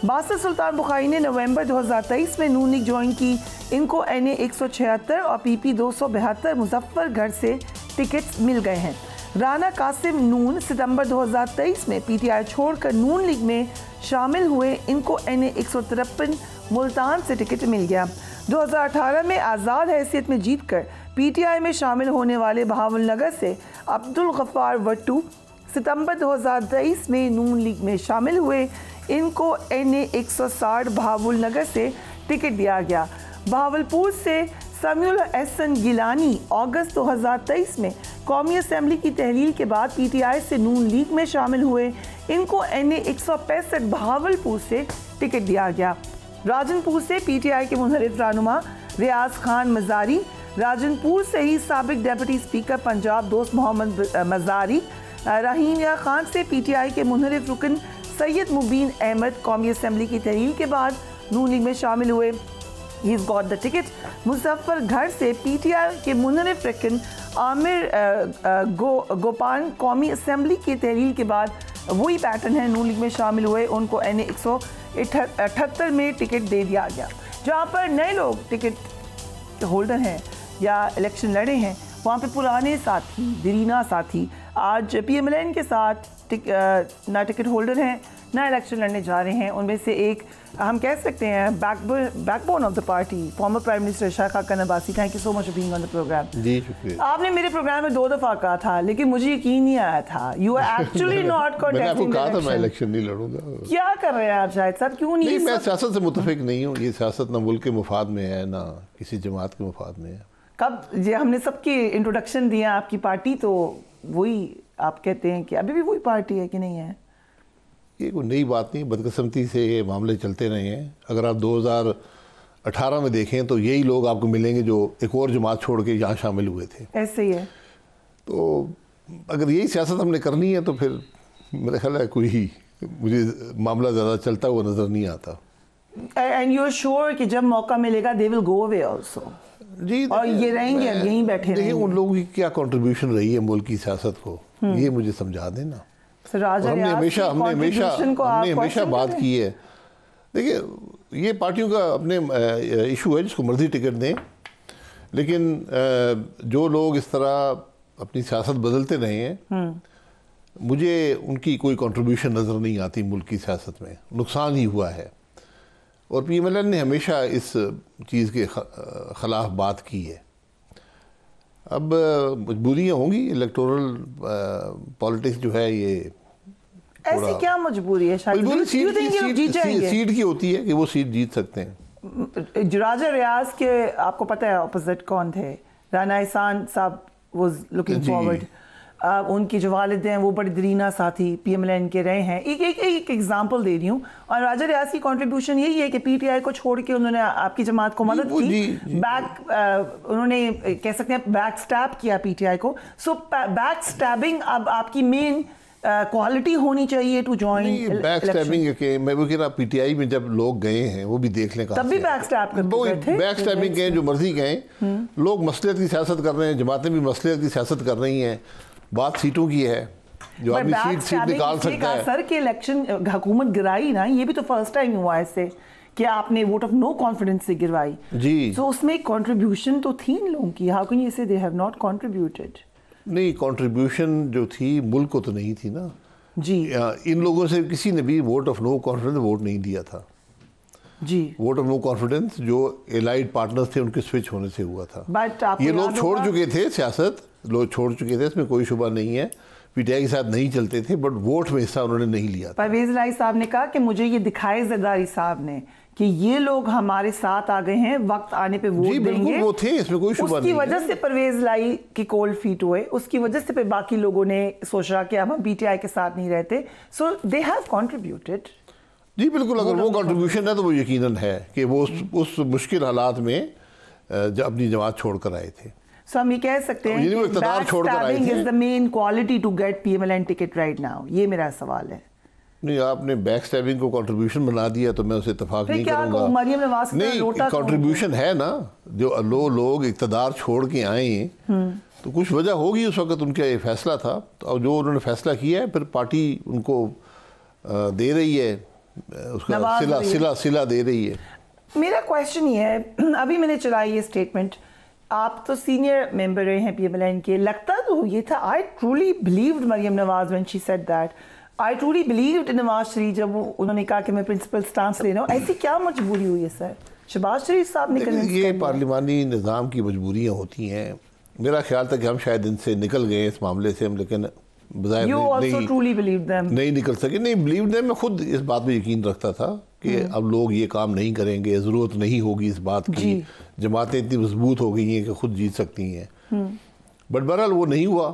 बासित सुल्तान बुखारी ने नवंबर 2023 में नून लीग ज्वाइन की, इनको NA 176 और PP 272 मुजफ्फरगढ़ से टिकट मिल गए हैं। राना कासिम नून सितंबर 2023 में PTI छोड़कर नून लीग में शामिल हुए, इनको NA 153 मुल्तान से टिकट मिल गया। 2018 में आज़ाद हैसियत में जीतकर PTI में शामिल होने वाले बहावलनगर से अब्दुल गफ्फार वट्टू सितंबर 2023 में नून लीग में शामिल हुए, इनको NA 160 बहावलनगर से टिकट दिया गया। बहावलपुर से समीउल एहसन गिलानी अगस्त 2023 में कौमी असम्बली की तहलील के बाद PTI से नून लीग में शामिल हुए, इनको NA 165 बहावलपुर से टिकट दिया गया। राजनपुर से PTI के मुनहरिफ रहनुमा रियाज खान मजारी, राजनपुर से ही साबिक डिप्टी स्पीकर पंजाब दोस्त मोहम्मद मजारी, रहीमिया खान से PTI के मुनहरिफ रुकन सैयद मुबीन अहमद कौमी असम्बली की तहलील के बाद नून लीग में शामिल हुए, he is got the ticket. Muzaffargarh से PTI के मुनहरिफ रुकन आमिर गोपान कौमी असम्बली की तहलील के बाद वही पैटर्न है, नून लीग में शामिल हुए, उनको NA 178 में टिकट दे दिया गया। जहाँ पर नए लोग टिकट होल्डर हैं या इलेक्शन लड़े हैं, वहाँ पे पुराने साथी दरीना साथी आज PMLN के साथ ना टिकट होल्डर हैं ना इलेक्शन लड़ने जा रहे हैं। उनमें से एक हम कह सकते हैं backbone of the party, former prime minister Ishraq Khan Abbasi. Thank you so much for being on the program. जी शुक्रिया। आपने मेरे प्रोग्राम में 2 दफ़ा कहा था, लेकिन मुझे यकीन नहीं आया था you are actually not contesting. मैंने आपको कहा था मैं इलेक्शन नहीं लड़ूंगा। क्या कर रहे हैं आप शायद साहब, क्यों नहीं? मैं सियासत से मुतफिक नहीं हूँ। ये सियासत ना मुल्क के मुफाद में है ना किसी जमात के मुफाद में है। कब ये हमने सबकी इंट्रोडक्शन दिया आपकी पार्टी, तो वही आप कहते हैं कि अभी भी वही पार्टी है कि नहीं है? ये कोई नई बात नहीं, बदकिस्मती से ये मामले चलते रहे हैं। अगर आप 2018 में देखें तो यही लोग आपको मिलेंगे जो एक और जमात छोड़ के यहाँ शामिल हुए थे। ऐसे ही है। तो अगर यही सियासत हमने करनी है तो फिर मेरा ख्याल है कोई मुझे मामला ज़्यादा चलता हुआ नज़र नहीं आता। एंड यू आर श्योर कि जब मौका मिलेगा they will go away also? जी, और ये रहेंगे यहीं बैठे देखिए उन लोगों की क्या कंट्रीब्यूशन रही है मुल्क की सियासत को, ये मुझे समझा देना। हमने हमेशा बात की है। देखिए ये पार्टियों का अपने इशू है, जिसको मर्जी टिकट दें, लेकिन जो लोग इस तरह अपनी सियासत बदलते रहे हैं, मुझे उनकी कोई कंट्रीब्यूशन नज़र नहीं आती मुल्क की सियासत में। नुकसान ही हुआ है और PMLN ने हमेशा इस चीज़ के ख़िलाफ़ बात की है। अब मजबूरियाँ होंगी, इलेक्टोरल पॉलिटिक्स जो है ये ऐसी क्या मजबूरी है? शायद सीट की होती है कि वो सीट जीत सकते हैं। राजा रियाज के आपको पता है ऑपोजिट कौन थे? राना एहसान साहब वाज लुकिंग फॉरवर्ड। उनकी जो वालिद हैं वो बड़े दरीना साथी PMLN के रहे हैं। एक एग्जांपल दे रही हूँ। और राजा रियाज की कंट्रीब्यूशन यही है कि PTI को छोड़ के उन्होंने आपकी जमात को मदद की। उन्होंने कह सकते हैं बैक स्टैब किया PTI को। सो बैक स्टैबिंग अब आपकी मेन क्वालिटी होनी चाहिए टू जॉइन। बैक स्टैबिंग के मैं वो कह रहा PTI में जब लोग गए हैं वो भी देख लें, तब भी बैक स्टैब करते थे। बैक स्टैबिंग के जो मर्जी गए, लोग मसलियत की सियासत कर रहे हैं, जमातें भी मसलियत की सियासत कर रही हैं। बात सीटों की है, जो आदमी सीट निकाल सकता है। सर के इलेक्शन हुकूमत गिराई ना, ये भी तो फर्स्ट टाइम हुआ है इससे कि आपने वोट ऑफ नो कॉन्फिडेंस से गिरवाई जी। तो उसमें कंट्रीब्यूशन तो थी इन लोगों की। हाउ कैन यू से दे हैव नॉट कंट्रीब्यूटेड? नहीं, कंट्रीब्यूशन जो थी मुल्क को तो नहीं थी ना जी। इन लोगों से किसी ने भी vote of no confidence vote नहीं दिया था जी। वोट ऑफ नो कॉन्फिडेंस जो एलाइड पार्टनर्स थे उनके स्विच होने से हुआ था। बट ये लोग छोड़ चुके थे सियासत, लोग छोड़ चुके थे, इसमें कोई शुबा नहीं है। PTI के साथ नहीं चलते थे, बट वोट में हिस्सा उन्होंने नहीं लिया था। परवेज लाई साहब ने कहा कि मुझे ये दिखाए जरदारी साहब ने कि ये लोग हमारे साथ आ गए हैं, वक्त आने पे वोट देंगे, वो थे, इसमें कोई शुबा नहीं है। उसकी वजह से परवेज लाई की कोल्ड फीट हुए, उसकी वजह से फिर बाकी लोगों ने सोचा कि अब हम पीटीआई के साथ नहीं रहते। सो दे हैव कंट्रीब्यूटेड। जी बिल्कुल, अगर वो कंट्रीब्यूशन है तो वो यकीनन है कि वो उस मुश्किल हालात में जब अपनी जमात छोड़कर आए थे। सो हम ये कह सकते हैं कि backstabbing is the main quality to get PMLN ticket right now. ये मेरा सवाल है। नहीं, आपने बैक स्टैबिंग को कंट्रीब्यूशन बना दिया तो मैं उसे इत्तेफाक नहीं करूंगा। मरियम नवाज नहीं, कंट्रीब्यूशन है ना, जो लोग इक़्तिदार छोड़ के आए तो कुछ वजह होगी, उस वक्त उनका ये फैसला था, तो जो उन्होंने फैसला किया है फिर पार्टी उनको दे रही है, उसका सिला दे रही है। मेरा क्वेश्चन ये है, अभी मैंने चलाई ये स्टेटमेंट, आप तो सीनियर मेंबर रहे हैं पीएमएलएन के, लगता तो ये था, I truly believed Maryam Nawaz when she said that, I truly believed in Nawaz Sharif जब उन्होंने कहा कि मैं प्रिंसिपल स्टांस ले रहा हूँ। ऐसी क्या मजबूरी हुई है सर? शहबाज शरीफ साहब ने ये पार्लिमानी निज़ाम की मजबूरियाँ होती हैं। मेरा ख्याल था कि हम शायद इनसे निकल गए इस मामले से, हम लेकिन नहीं निकल सके। नहीं बिलीव देम, मैं खुद इस बात में यकीन रखता था कि अब लोग ये काम नहीं करेंगे, ज़रूरत नहीं होगी इस बात की, जमातें इतनी मजबूत हो गई हैं कि खुद जीत सकती हैं, बट बहरहाल वो नहीं हुआ।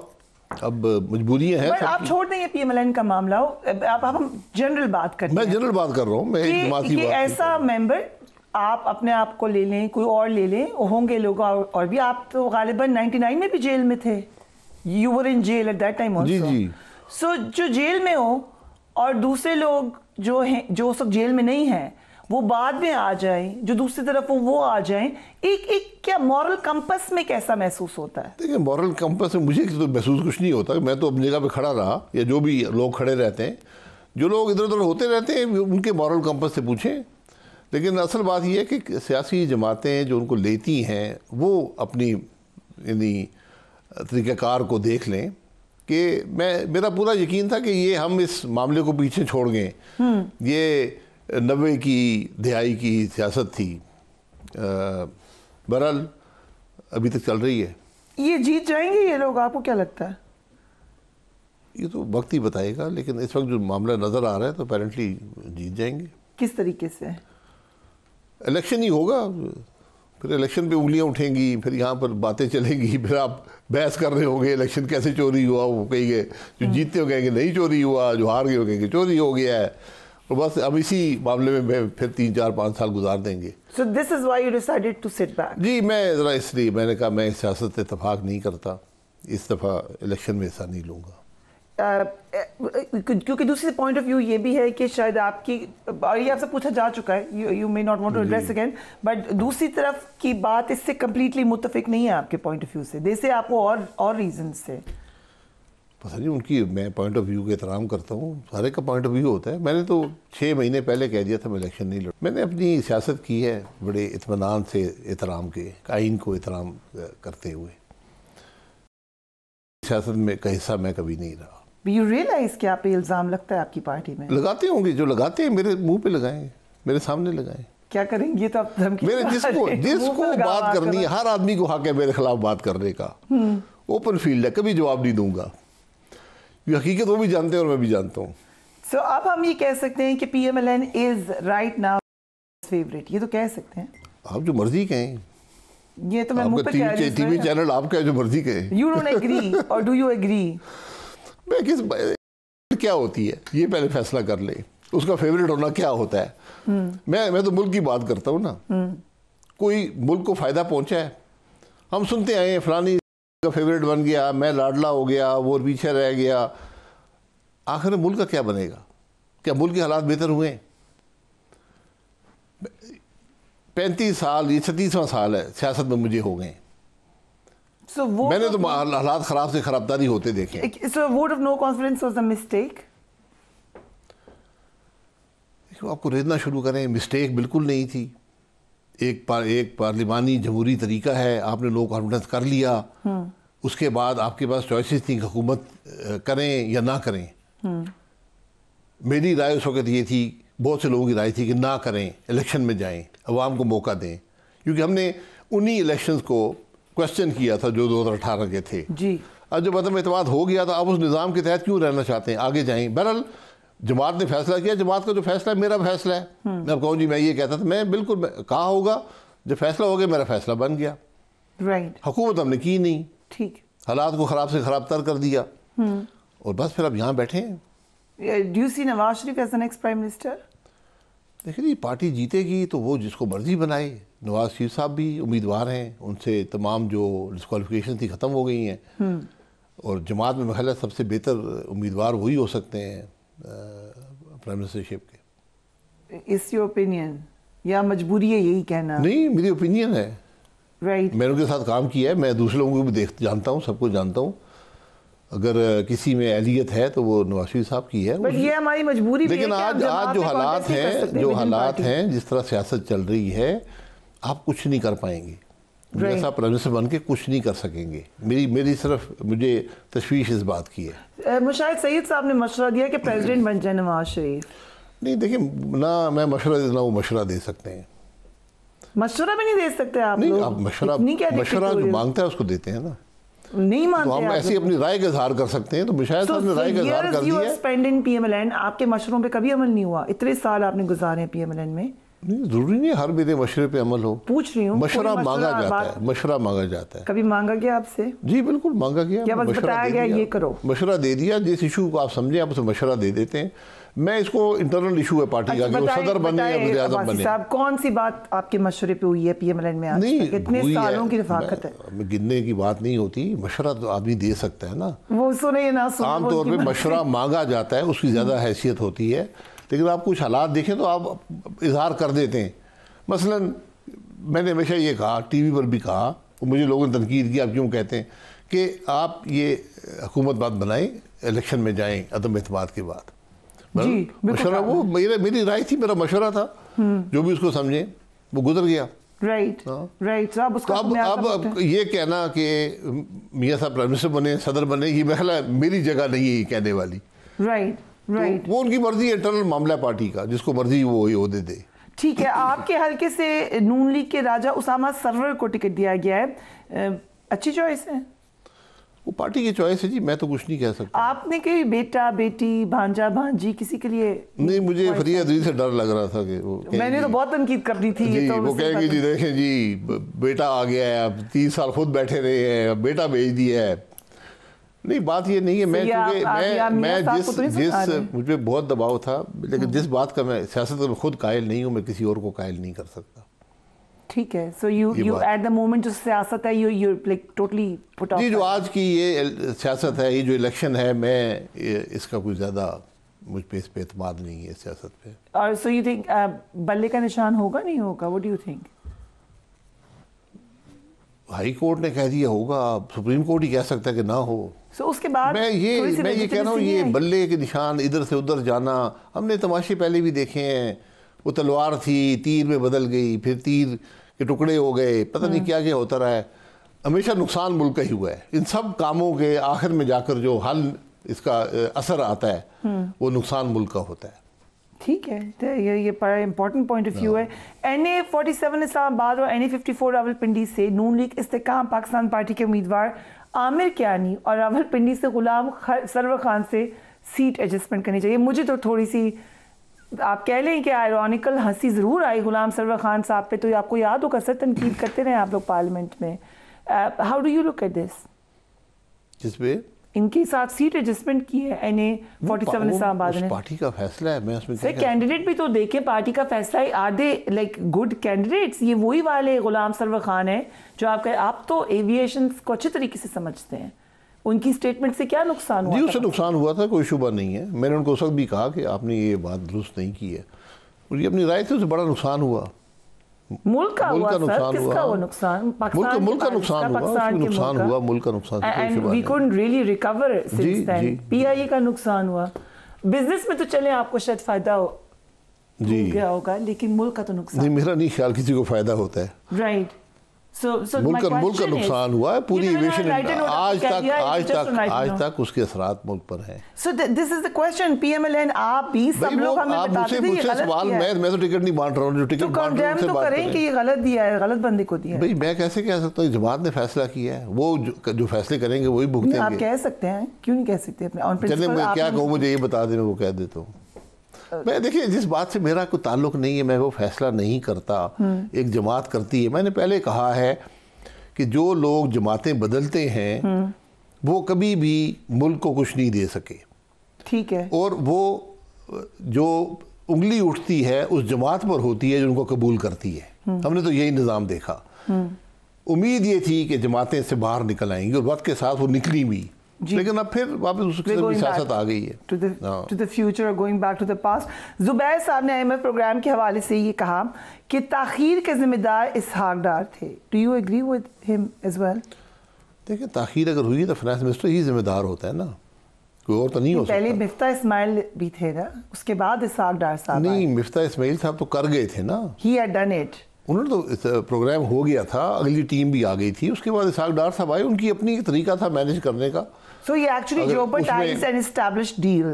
अब मजबूरियां हैं। आप छोड़ दें पीएमएलएन का मामला, आप हम जनरल बात करते हैं। मैं जनरल बात कर रहा हूँ, मैं एक जमात की बात। ऐसा मेंबर आप अपने आप को ले लें, कोई और ले लें, होंगे लोग और भी। आप तो गालिबन 99 में भी जेल में थे, you were in jail at that time also. जी जी। सो जो जेल में हो और दूसरे लोग जो हैं, जो सब जेल में नहीं हैं, वो बाद में आ जाएं, जो दूसरी तरफ वो आ जाएं, एक क्या मॉरल कंपस में कैसा महसूस होता है? देखिए, मॉरल कंपस में मुझे तो महसूस कुछ नहीं होता। मैं तो अपनी जगह पे खड़ा रहा, या जो भी लोग खड़े रहते हैं, जो लोग इधर उधर होते रहते हैं, उनके मॉरल कंपस से पूछें। लेकिन असल बात यह है कि सियासी जमातें जो उनको लेती हैं, वो अपनी यानी तरीक़ाकार को देख लें कि मेरा पूरा यकीन था कि ये हम इस मामले को पीछे छोड़ गए। ये 90 की दिहाई की सियासत थी, बहरहाल अभी तक चल रही है। ये जीत जाएंगे ये लोग, आपको क्या लगता है? ये तो वक्त ही बताएगा, लेकिन इस वक्त जो मामला नज़र आ रहा है तो अपेरेंटली जीत जाएंगे। किस तरीके से? इलेक्शन ही होगा, फिर इलेक्शन पे उंगलियां उठेंगी, फिर यहाँ पर बातें चलेंगी, फिर आप बहस कर रहे होंगे इलेक्शन कैसे चोरी हुआ, वो कहेंगे जो जीतते हो कहेंगे नहीं चोरी हुआ, जो हार गए हो कहेंगे चोरी हो गया है, और बस अब इसी मामले में फिर 3, 4, 5 साल गुजार देंगे। So this is why you decided to sit back? जी, मैं ज़रा इसलिए मैंने कहा मैं सियासत से इत्तेफाक नहीं करता, इस दफ़ा इलेक्शन में हिस्सा नहीं लूँगा। क्योंकि दूसरी पॉइंट ऑफ व्यू ये भी है कि शायद आपकी, और ये आपसे पूछा जा चुका है, you may not want to address again, but दूसरी तरफ की बात इससे कम्प्लीटली मुत्तफिक नहीं है आपके पॉइंट ऑफ व्यू से, जैसे आपको और रीजन से पता नहीं उनकी, मैं पॉइंट ऑफ व्यू का एहतराम करता हूँ, सारे का पॉइंट ऑफ व्यू होता है। मैंने तो 6 महीने पहले कह दिया था मैं इलेक्शन नहीं लड़। मैंने अपनी सियासत की है बड़े इत्मीनान से, एहतराम के, आइन को एहतराम करते हुए। सियासत में का हिस्सा मैं कभी नहीं रहा। यू रियलाइज कि आप पे इल्ज़ाम लगता है आपकी पार्टी में? लगाते होंगे, जो लगाते हैं मेरे मुंह पे लगाएं, मेरे सामने लगाएं। क्या करेंगे तो आप मेरे जिसको बात करनी है, हर आदमी को हक है मेरे खिलाफ बात करने का, ओपन फील्ड है, कभी जवाब नहीं दूंगा। ये हकीकत वो भी जानते हैं और मैं भी जानता हूँ। सो अब हम ये कह सकते हैं कि PMLN is right now favourite, ये तो कह सकते हैं। आप जो मर्जी कहें, ये तो मैं मुंह पे कह रही हूं। टीवी चैनल आपका, जो मर्जी कहें। यू डोंट एग्री और डू यू एग्री? मैं क्या होती है ये पहले फैसला कर ले, उसका फेवरेट होना क्या होता है। मैं तो मुल्क की बात करता हूँ ना, कोई मुल्क को फायदा पहुंचा है, हम सुनते आए हैं फलानी का फेवरेट बन गया, मैं लाडला हो गया, वो पीछे रह गया। आखिर मुल्क का क्या बनेगा? क्या मुल्क के हालात बेहतर हुए? 35 साल, ये 36वां साल है सियासत में मुझे हो गए। मैंने तो हालात खराब से खराबदारी होते देखे। So vote of no confidence was a mistake? आपको रेजना शुरू करें, मिस्टेक बिल्कुल नहीं थी। एक पार्लिमानी जमहूरी तरीका है, आपने नो कॉन्फिडेंस कर लिया, उसके बाद आपके पास चॉइसेस थी, हुकूमत करें या ना करें। मेरी राय उस वक्त ये थी, बहुत से लोगों की राय थी कि ना करें, इलेक्शन में जाएं, अवाम को मौका दें, क्योंकि हमने उन्हीं इलेक्शंस को क्वेश्चन किया था जो 2018 के थे जी। अब जब अदम एतमाद हो गया तो आप उस निज़ाम के तहत क्यों रहना चाहते हैं? आगे जाएं। बहरहाल जमात ने फैसला किया, जमात का जो फैसला है मेरा फैसला है। मैं अब कहूँ जी मैं ये कहता था, मैं बिल्कुल कहा होगा, जब फैसला हो गया मेरा फैसला बन गया। राइट। हुकूमत हमने की नहीं, ठीक, हालात को ख़राब से ख़राब तर कर दिया और बस फिर अब यहाँ बैठे हैं। Do you see Nawaz Sharif as the next prime minister? देखिए जी, पार्टी जीतेगी तो वो जिसको मर्जी बनाए। नवाज शरीफ साहब भी उम्मीदवार हैं, उनसे तमाम जो डिस्क्वालिफिकेशन थी ख़त्म हो गई हैं और जमात में महल सबसे बेहतर उम्मीदवार वही हो सकते हैं प्राइम मिनिस्टरशिप के। इज योर ओपिनियन या मजबूरी है यही कहना? नहीं, मेरी ओपिनियन है। राइट। मैंने उनके साथ काम किया है, मैं दूसरे लोगों को भी जानता हूँ, सबको जानता हूँ। अगर किसी में एहलियत है तो वो नवाज शरीफ साहब की है। बट ये हमारी मजबूरी भी है। लेकिन आज जो हालात हैं, जिस तरह सियासत चल रही है, आप कुछ नहीं कर पाएंगे। ऐसा प्राइम मिनिस्टर बन के कुछ नहीं कर सकेंगे। मेरी सिर्फ मुझे तशवीश इस बात की है। मुशाहिद सईद साहब ने मशवरा दिया कि प्रेसिडेंट बन जाए नवाज शरीफ। नहीं, देखिए ना मैं मशवरा देना, वो मशवरा दे सकते हैं। मशवरा भी नहीं दे सकते आप? नहीं, आप मशवरा जो मांगता है उसको देते हैं ना। नहीं मानते तो हम ऐसी अपनी राय का इजहार कर सकते हैं। तो मुशाहिद साहब ने राय का इजहार कर दिया है। स्पेंड इन पीएमएलएन, आपके मशवरों पे कभी अमल नहीं हुआ? इतने साल आपने गुजारे हैं पीएमएलएन में। नहीं, जरूरी नहीं हर मेरे मशवरे पे अमल हो। पूछ रही हूँ, मशवरा मांगा जाता है, मशवरा मांगा जाता है। कभी मांगा गया आपसे? जी बिल्कुल मांगा गया। क्या बस बताया गया ये करो? मशवरा दे दिया, जिस इशू को आप समझे आप उसे मशवरा दे देते हैं। मैं इसको इंटरनल इशू है पार्टी का कि वो सदर बने या वज़ीर आज़म बने। साहब कौन सी बात आपके मशवरे पे हुई है पीएमएलएन में आज तक? कितने सालों की रफाकत है? गिनने की बात नहीं होती, मशवरा तो आदमी दे सकता है ना। वो सुने ना सुने, आमतौर पे मशवरा मांगा जाता है, उसकी ज़्यादा हैसियत होती है। लेकिन आप कुछ हालात देखें तो आप इजहार कर देते हैं। मसलन मैंने हमेशा ये कहा, टीवी पर भी कहा, मुझे लोगों ने तनकीद की, आप क्यों कहते हैं कि आप ये हुकूमत बात बनाएं, इलेक्शन में जाएं अदम एतमाद के बाद। मशवरा वो मेरी राय थी, मेरा मशवरा था, जो भी उसको समझे वो गुजर गया। Right right. अब ये कहना कि मियाँ साहब प्राइम मिनिस्टर बने, सदर बने, ये महला मेरी जगह नहीं है ये कहने वाली। Right right. वो उनकी मर्जी, इंटरनल मामला पार्टी का, जिसको मर्जी वो ओहदे दे। ठीक है। आपके हल्के से नून लीग के राजा उसामा सरवर को टिकट दिया गया है, अच्छी चॉइस है? वो पार्टी की चॉइस है जी, मैं तो कुछ नहीं कह सकता। आपने कोई बेटा बेटी भांजा भांजी किसी के लिए? नहीं, मुझे फरिया दी से डर लग रहा था कि वो मैंने तो बहुत तनकीद कर दी थी। जी, तो वो कहेंगे जी देखें जी बेटा आ गया है, अब 30 साल खुद बैठे रहे हैं, बेटा भेज दिया है। नहीं, बात ये नहीं है। मैं जिस मुझे बहुत दबाव था, लेकिन जिस बात का मैं सियासत में खुद कायल नहीं हूँ, मैं किसी और को कायल नहीं कर सकता। ठीक है। So you at the moment जो सियासत है you like totally put off. जी, जो आज की ये सियासत है, ये जो इलेक्शन है, मैं इसका कुछ ज़्यादा मुझ पे इस पे एतमाद नहीं है सियासत पे। और सो यू थिंक बल्ले का निशान होगा नहीं होगा? What do you think? High court ने कह दिया होगा, सुप्रीम कोर्ट ही कह सकता है कि ना हो। उसके बाद मैं ये कह रहा हूँ, ये बल्ले के निशान इधर से उधर जाना, हमने तमाशे पहले भी देखे हैं। वो तलवार थी, तीर में बदल गई, फिर तीर के टुकड़े हो गए, पता नहीं क्या क्या होता रहा है। हमेशा नुकसान मुल्क का ही हुआ है। इन सब कामों के आखिर में जाकर जो हल इसका असर आता है वो नुकसान मुल्क का होता है। ठीक है, तो ये बड़ा इंपॉर्टेंट पॉइंट ऑफ व्यू है। NA47 इस्लामाबाद और NA54 रावलपिंडी से नून लीग इस्तेकाम पाकिस्तान पार्टी के उम्मीदवार आमिर कियानी और रावलपिंडी से गुलाम सरवर खान से सीट एडजस्टमेंट करनी चाहिए। मुझे तो थोड़ी सी आप कह लें कि आयरॉनिकल हंसी ज़रूर आई गुलाम सरवर खान साहब पे। तो आपको याद होगा सर, तनकीद करते रहे आप लोग पार्लियामेंट में। How do you look at this? जिस पे इनके साथ सीट एडजस्टमेंट की है NA47 इस्लामाबाद ने। पार्टी का फैसला है, मैं उसमें सर कैंडिडेट भी तो देखें, पार्टी का फैसला है। Are they like good candidates? ये वही वाले गुलाम सरवर खान है जो आप तो एविएशन को अच्छे तरीके से समझते हैं। उनकी स्टेटमेंट से क्या नुकसान हुआ? जी, उससे नुकसान हुआ था, कोई शुबा नहीं है। मैंने उनको उस वक्त भी कहा कि आपने ये बात दुरुस्त नहीं की है, और ये अपनी राय थी, उससे बड़ा नुकसान हुआ। मुल्क का हुआ सर, किसका हुआ नुकसान? मुल्क का नुकसान हुआ, मुल्क का नुकसान। And we couldn't really recover since then. PIA का नुकसान हुआ। बिजनेस में तो चले आपको शायद फायदा हो गया होगा, लेकिन मुल्क का तो नुकसान नहीं। मेरा नहीं ख्याल किसी को फायदा होता है। राइट। मुल्क का नुकसान हुआ है, पूरी एविएशन आज तक उसके असरात मुल्क पर हैं। So this is the question. PMLN आप भी सब लोग हमें बताते थे ये गलत सवाल, मैं तो टिकट नहीं बांट रहा हूँ, जो टिकट बांट रहा हूँ तो करें कि ये गलत दिया है, गलत बंदे को दिया है। भाई मैं कैसे कह सकता हूँ? जमात ने फैसला किया है, वो जो फैसले करेंगे वही भुगतेंगे। आप कह सकते हैं, क्यों नहीं कह सकते अपने ऑन प्रिंसिपल? चलिए मैं क्या कहूँ, मुझे ये बता दें, वो कह देता हूँ। मैं देखिए, जिस बात से मेरा कोई ताल्लुक नहीं है, मैं वो फैसला नहीं करता, एक जमात करती है। मैंने पहले कहा है कि जो लोग जमातें बदलते हैं वो कभी भी मुल्क को कुछ नहीं दे सके। ठीक है। और वो जो उंगली उठती है उस जमात पर होती है जो उनको कबूल करती है। हमने तो यही निज़ाम देखा। उम्मीद ये थी कि जमातें इससे बाहर निकल आएंगी और वक्त के साथ वो निकली भी, लेकिन अब फिर वापस उसकी सियासत आ गई है to the future, going back to the past. Zubair साहब ने IMF प्रोग्राम के हवाले से ये कहा कि ताखीर के जिम्मेदार इसहाक डार थे। Do you agree with him as well? देखिए, ताखीर अगर हुई तो फाइनेंस मिनिस्टर ही जिम्मेदार होता है ना, कोई और तो नहीं हो सकता। पहले मिफ्ता इस्माइल भी थे ना, उसके बाद इसहाक डार साहब। नहीं, मिफ्ता इस्माइल साहब तो कर गए थे ना, ही हैड डन इट। उन्होंने तो प्रोग्राम हो गया था, अगली टीम भी आ गई थी, उसके बाद इसहाक डार साहब आए, उनकी अपनी एक तरीका था मैनेज करने का। So he actually jeopardized an established deal,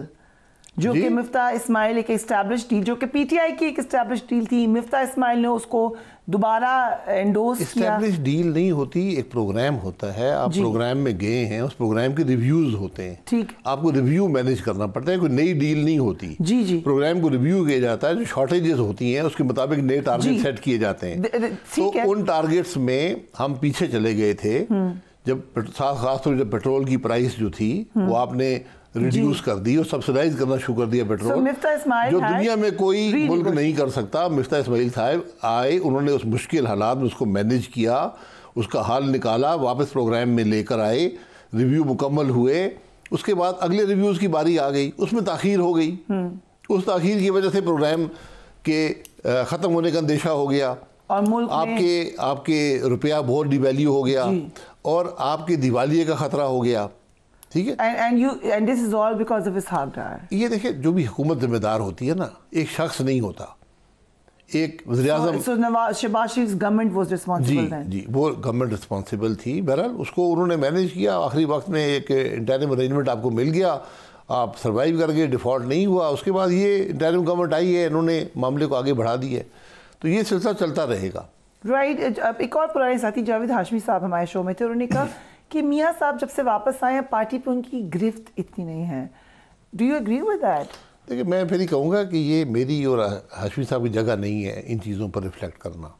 जो कि मिफ्ता इस्माइल एक established deal, जो कि PTI की एक established deal थी। मिफ्ता इस्माइल ने उसको दोबारा एंडोर्स किया। established deal नहीं होती, एक प्रोग्राम होता है, आप प्रोग्राम में गए हैं, उस प्रोग्राम के रिव्यूज होते हैं। ठीक, आपको रिव्यू मैनेज करना पड़ता है, कोई नई डील नहीं होती। जी जी, प्रोग्राम को रिव्यू किया जाता है, जो शॉर्टेजेस होती हैं उसके मुताबिक नए टारगेट सेट किए जाते हैं। तो उन टारगेट्स में हम पीछे चले गए थे, जब खासतौर जब पेट्रोल की प्राइस जो थी वो आपने रिड्यूस कर दी और सब्सिडाइज करना शुरू कर दिया पेट्रोल, जो दुनिया में कोई मुल्क नहीं कर सकता। मिफ्ता इस्माइल साहब आए, उन्होंने उस मुश्किल हालात में उसको मैनेज किया, उसका हल निकाला, वापस प्रोग्राम में लेकर आए, रिव्यू मुकम्मल हुए। उसके बाद अगले रिव्यूज़ की बारी आ गई, उसमें ताख़ीर हो गई। उस ताख़ीर की वजह से प्रोग्राम के ख़त्म होने का अंदेशा हो गया और मुल्क आपके रुपया बहुत डिवैल्यू हो गया और आपके दिवालिये का खतरा हो गया। ठीक है, and this is all because of इसहाक डार। ये देखिए, जो भी हुकूमत जिम्मेदार होती है ना, एक शख्स नहीं होता, एक वज़ीर-ए-आज़म। शहबाज शरीफ गवर्नमेंट वाज रिस्पांसिबल देन। जी, वो गवर्नमेंट रिस्पांसिबल थी। बहरहाल उसको उन्होंने मैनेज किया, आखिरी वक्त में एक इंटरिम अरेंजमेंट आपको मिल गया, आप सर्वाइव कर गए, डिफ़ॉल्ट नहीं हुआ। उसके बाद ये इंटरिम गवर्नमेंट आई है, इन्होंने मामले को आगे बढ़ा दिया है, तो ये सिलसिला चलता रहेगा। राइट। अब एक और पुराने साथी जावेद हाशमी साहब हमारे शो में थे, उन्होंने कहा कि मियाँ साहब जब से वापस आए हैं पार्टी पे उनकी गिरफ्त इतनी नहीं है। Do you agree with that? देखिए, मैं फिर ही कहूँगा कि ये मेरी और हाशमी साहब की जगह नहीं है इन चीज़ों पर रिफ्लेक्ट करना।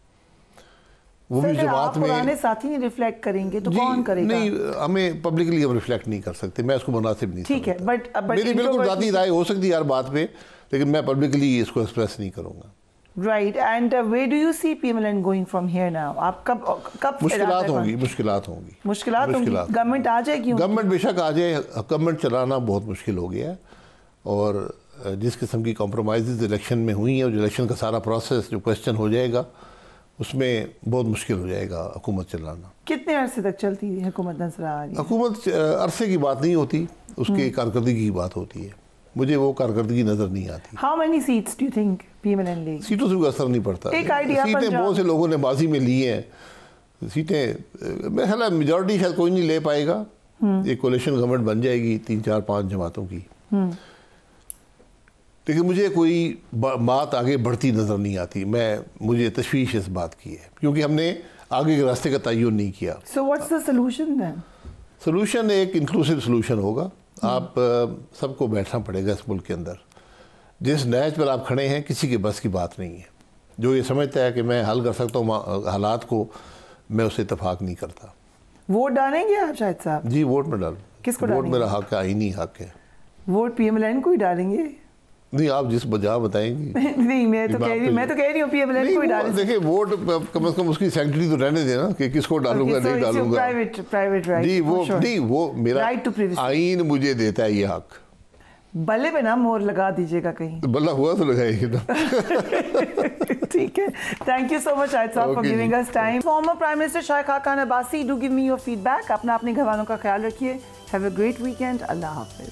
वो भी जमात में पुराने साथी नहीं रिफ्लेक्ट करेंगे तो कौन करेगा? नहीं, हमें पब्लिकली हम रिफ्लेक्ट नहीं कर सकते, मैं इसको मुनासिब नहीं। ठीक है, बट मेरी बिल्कुल ज़ाती राय हो सकती है हर बात पे, लेकिन मैं पब्लिकली इसको एक्सप्रेस नहीं करूँगा। Right, and where do you see PMLN going from here now? आप कब मुश्किलात होंगी। गवर्नमेंट आ जाएगी? गवर्नमेंट बेशक आ जाए, गवर्नमेंट चलाना बहुत मुश्किल हो गया है और जिस किस्म की कॉम्प्रोमाइज़ इलेक्शन में हुई है और इलेक्शन का सारा प्रोसेस जो क्वेश्चन हो जाएगा, उसमें बहुत मुश्किल हो जाएगा हुकूमत चलाना। कितने अरसे तक चलती है हुकूमत नजर आ रही है? हुकूमत अरसे की बात नहीं होती, उसके कारकर्दगी की बात होती है। मुझे वो कारकर्दगी नजर नहीं आती। How many seats do you think PMLN लेगी? सीटों से कोई असर नहीं पड़ता। एक आइडिया, सीटें बहुत से लोगों ने बाजी में ली हैं, सीटें मेरे ख्याल में मेजॉरिटी शायद कोई नहीं ले पाएगा। एक कोलिशन गवर्नमेंट बन जाएगी 3, 4, 5 जमातों की, लेकिन मुझे कोई बात आगे बढ़ती नजर नहीं आती। मुझे तशवीश इस बात की है क्योंकि हमने आगे के रास्ते का तयन नहीं किया। So what's the solution then? Solution एक इंक्लूसिव सोल्यूशन होगा। आप सबको बैठना पड़ेगा इस मुल्क के अंदर। जिस नहज पर आप खड़े हैं किसी के बस की बात नहीं है। जो ये समझता है कि मैं हल कर सकता हूँ हालात को, मैं उससे इत्तेफाक नहीं करता। वोट डालेंगे आप शाहिद साहब? जी, वोट में डाल। किसको वोट मेरा हक है, आईनी हक है। वोट PMLN को ही डालेंगे? नहीं, आप जिस वजह बताएंगी। नहीं, मैं तो कह रही हूँ PMLN को ही डालेंगे। देखिए, वोट कम से कम उसकी सैंक्टिटी तो रहने देना कि किसको डालूंगा नहीं डालूंगा। Private right. जी, वो मेरा आईन मुझे देता है ये हक। बल्ले पे ना मोहर लगा दीजिएगा कहीं। बल्ला हुआ तो लगाएगी ना। ठीक है, thank you so much Shahid साहब for giving us time. Former prime minister Shaikh Khaqan Abbasi, do give me your feedback. अपना अपने घर वालों का ख्याल रखिए। Have a great weekend. अल्लाह हाफिज।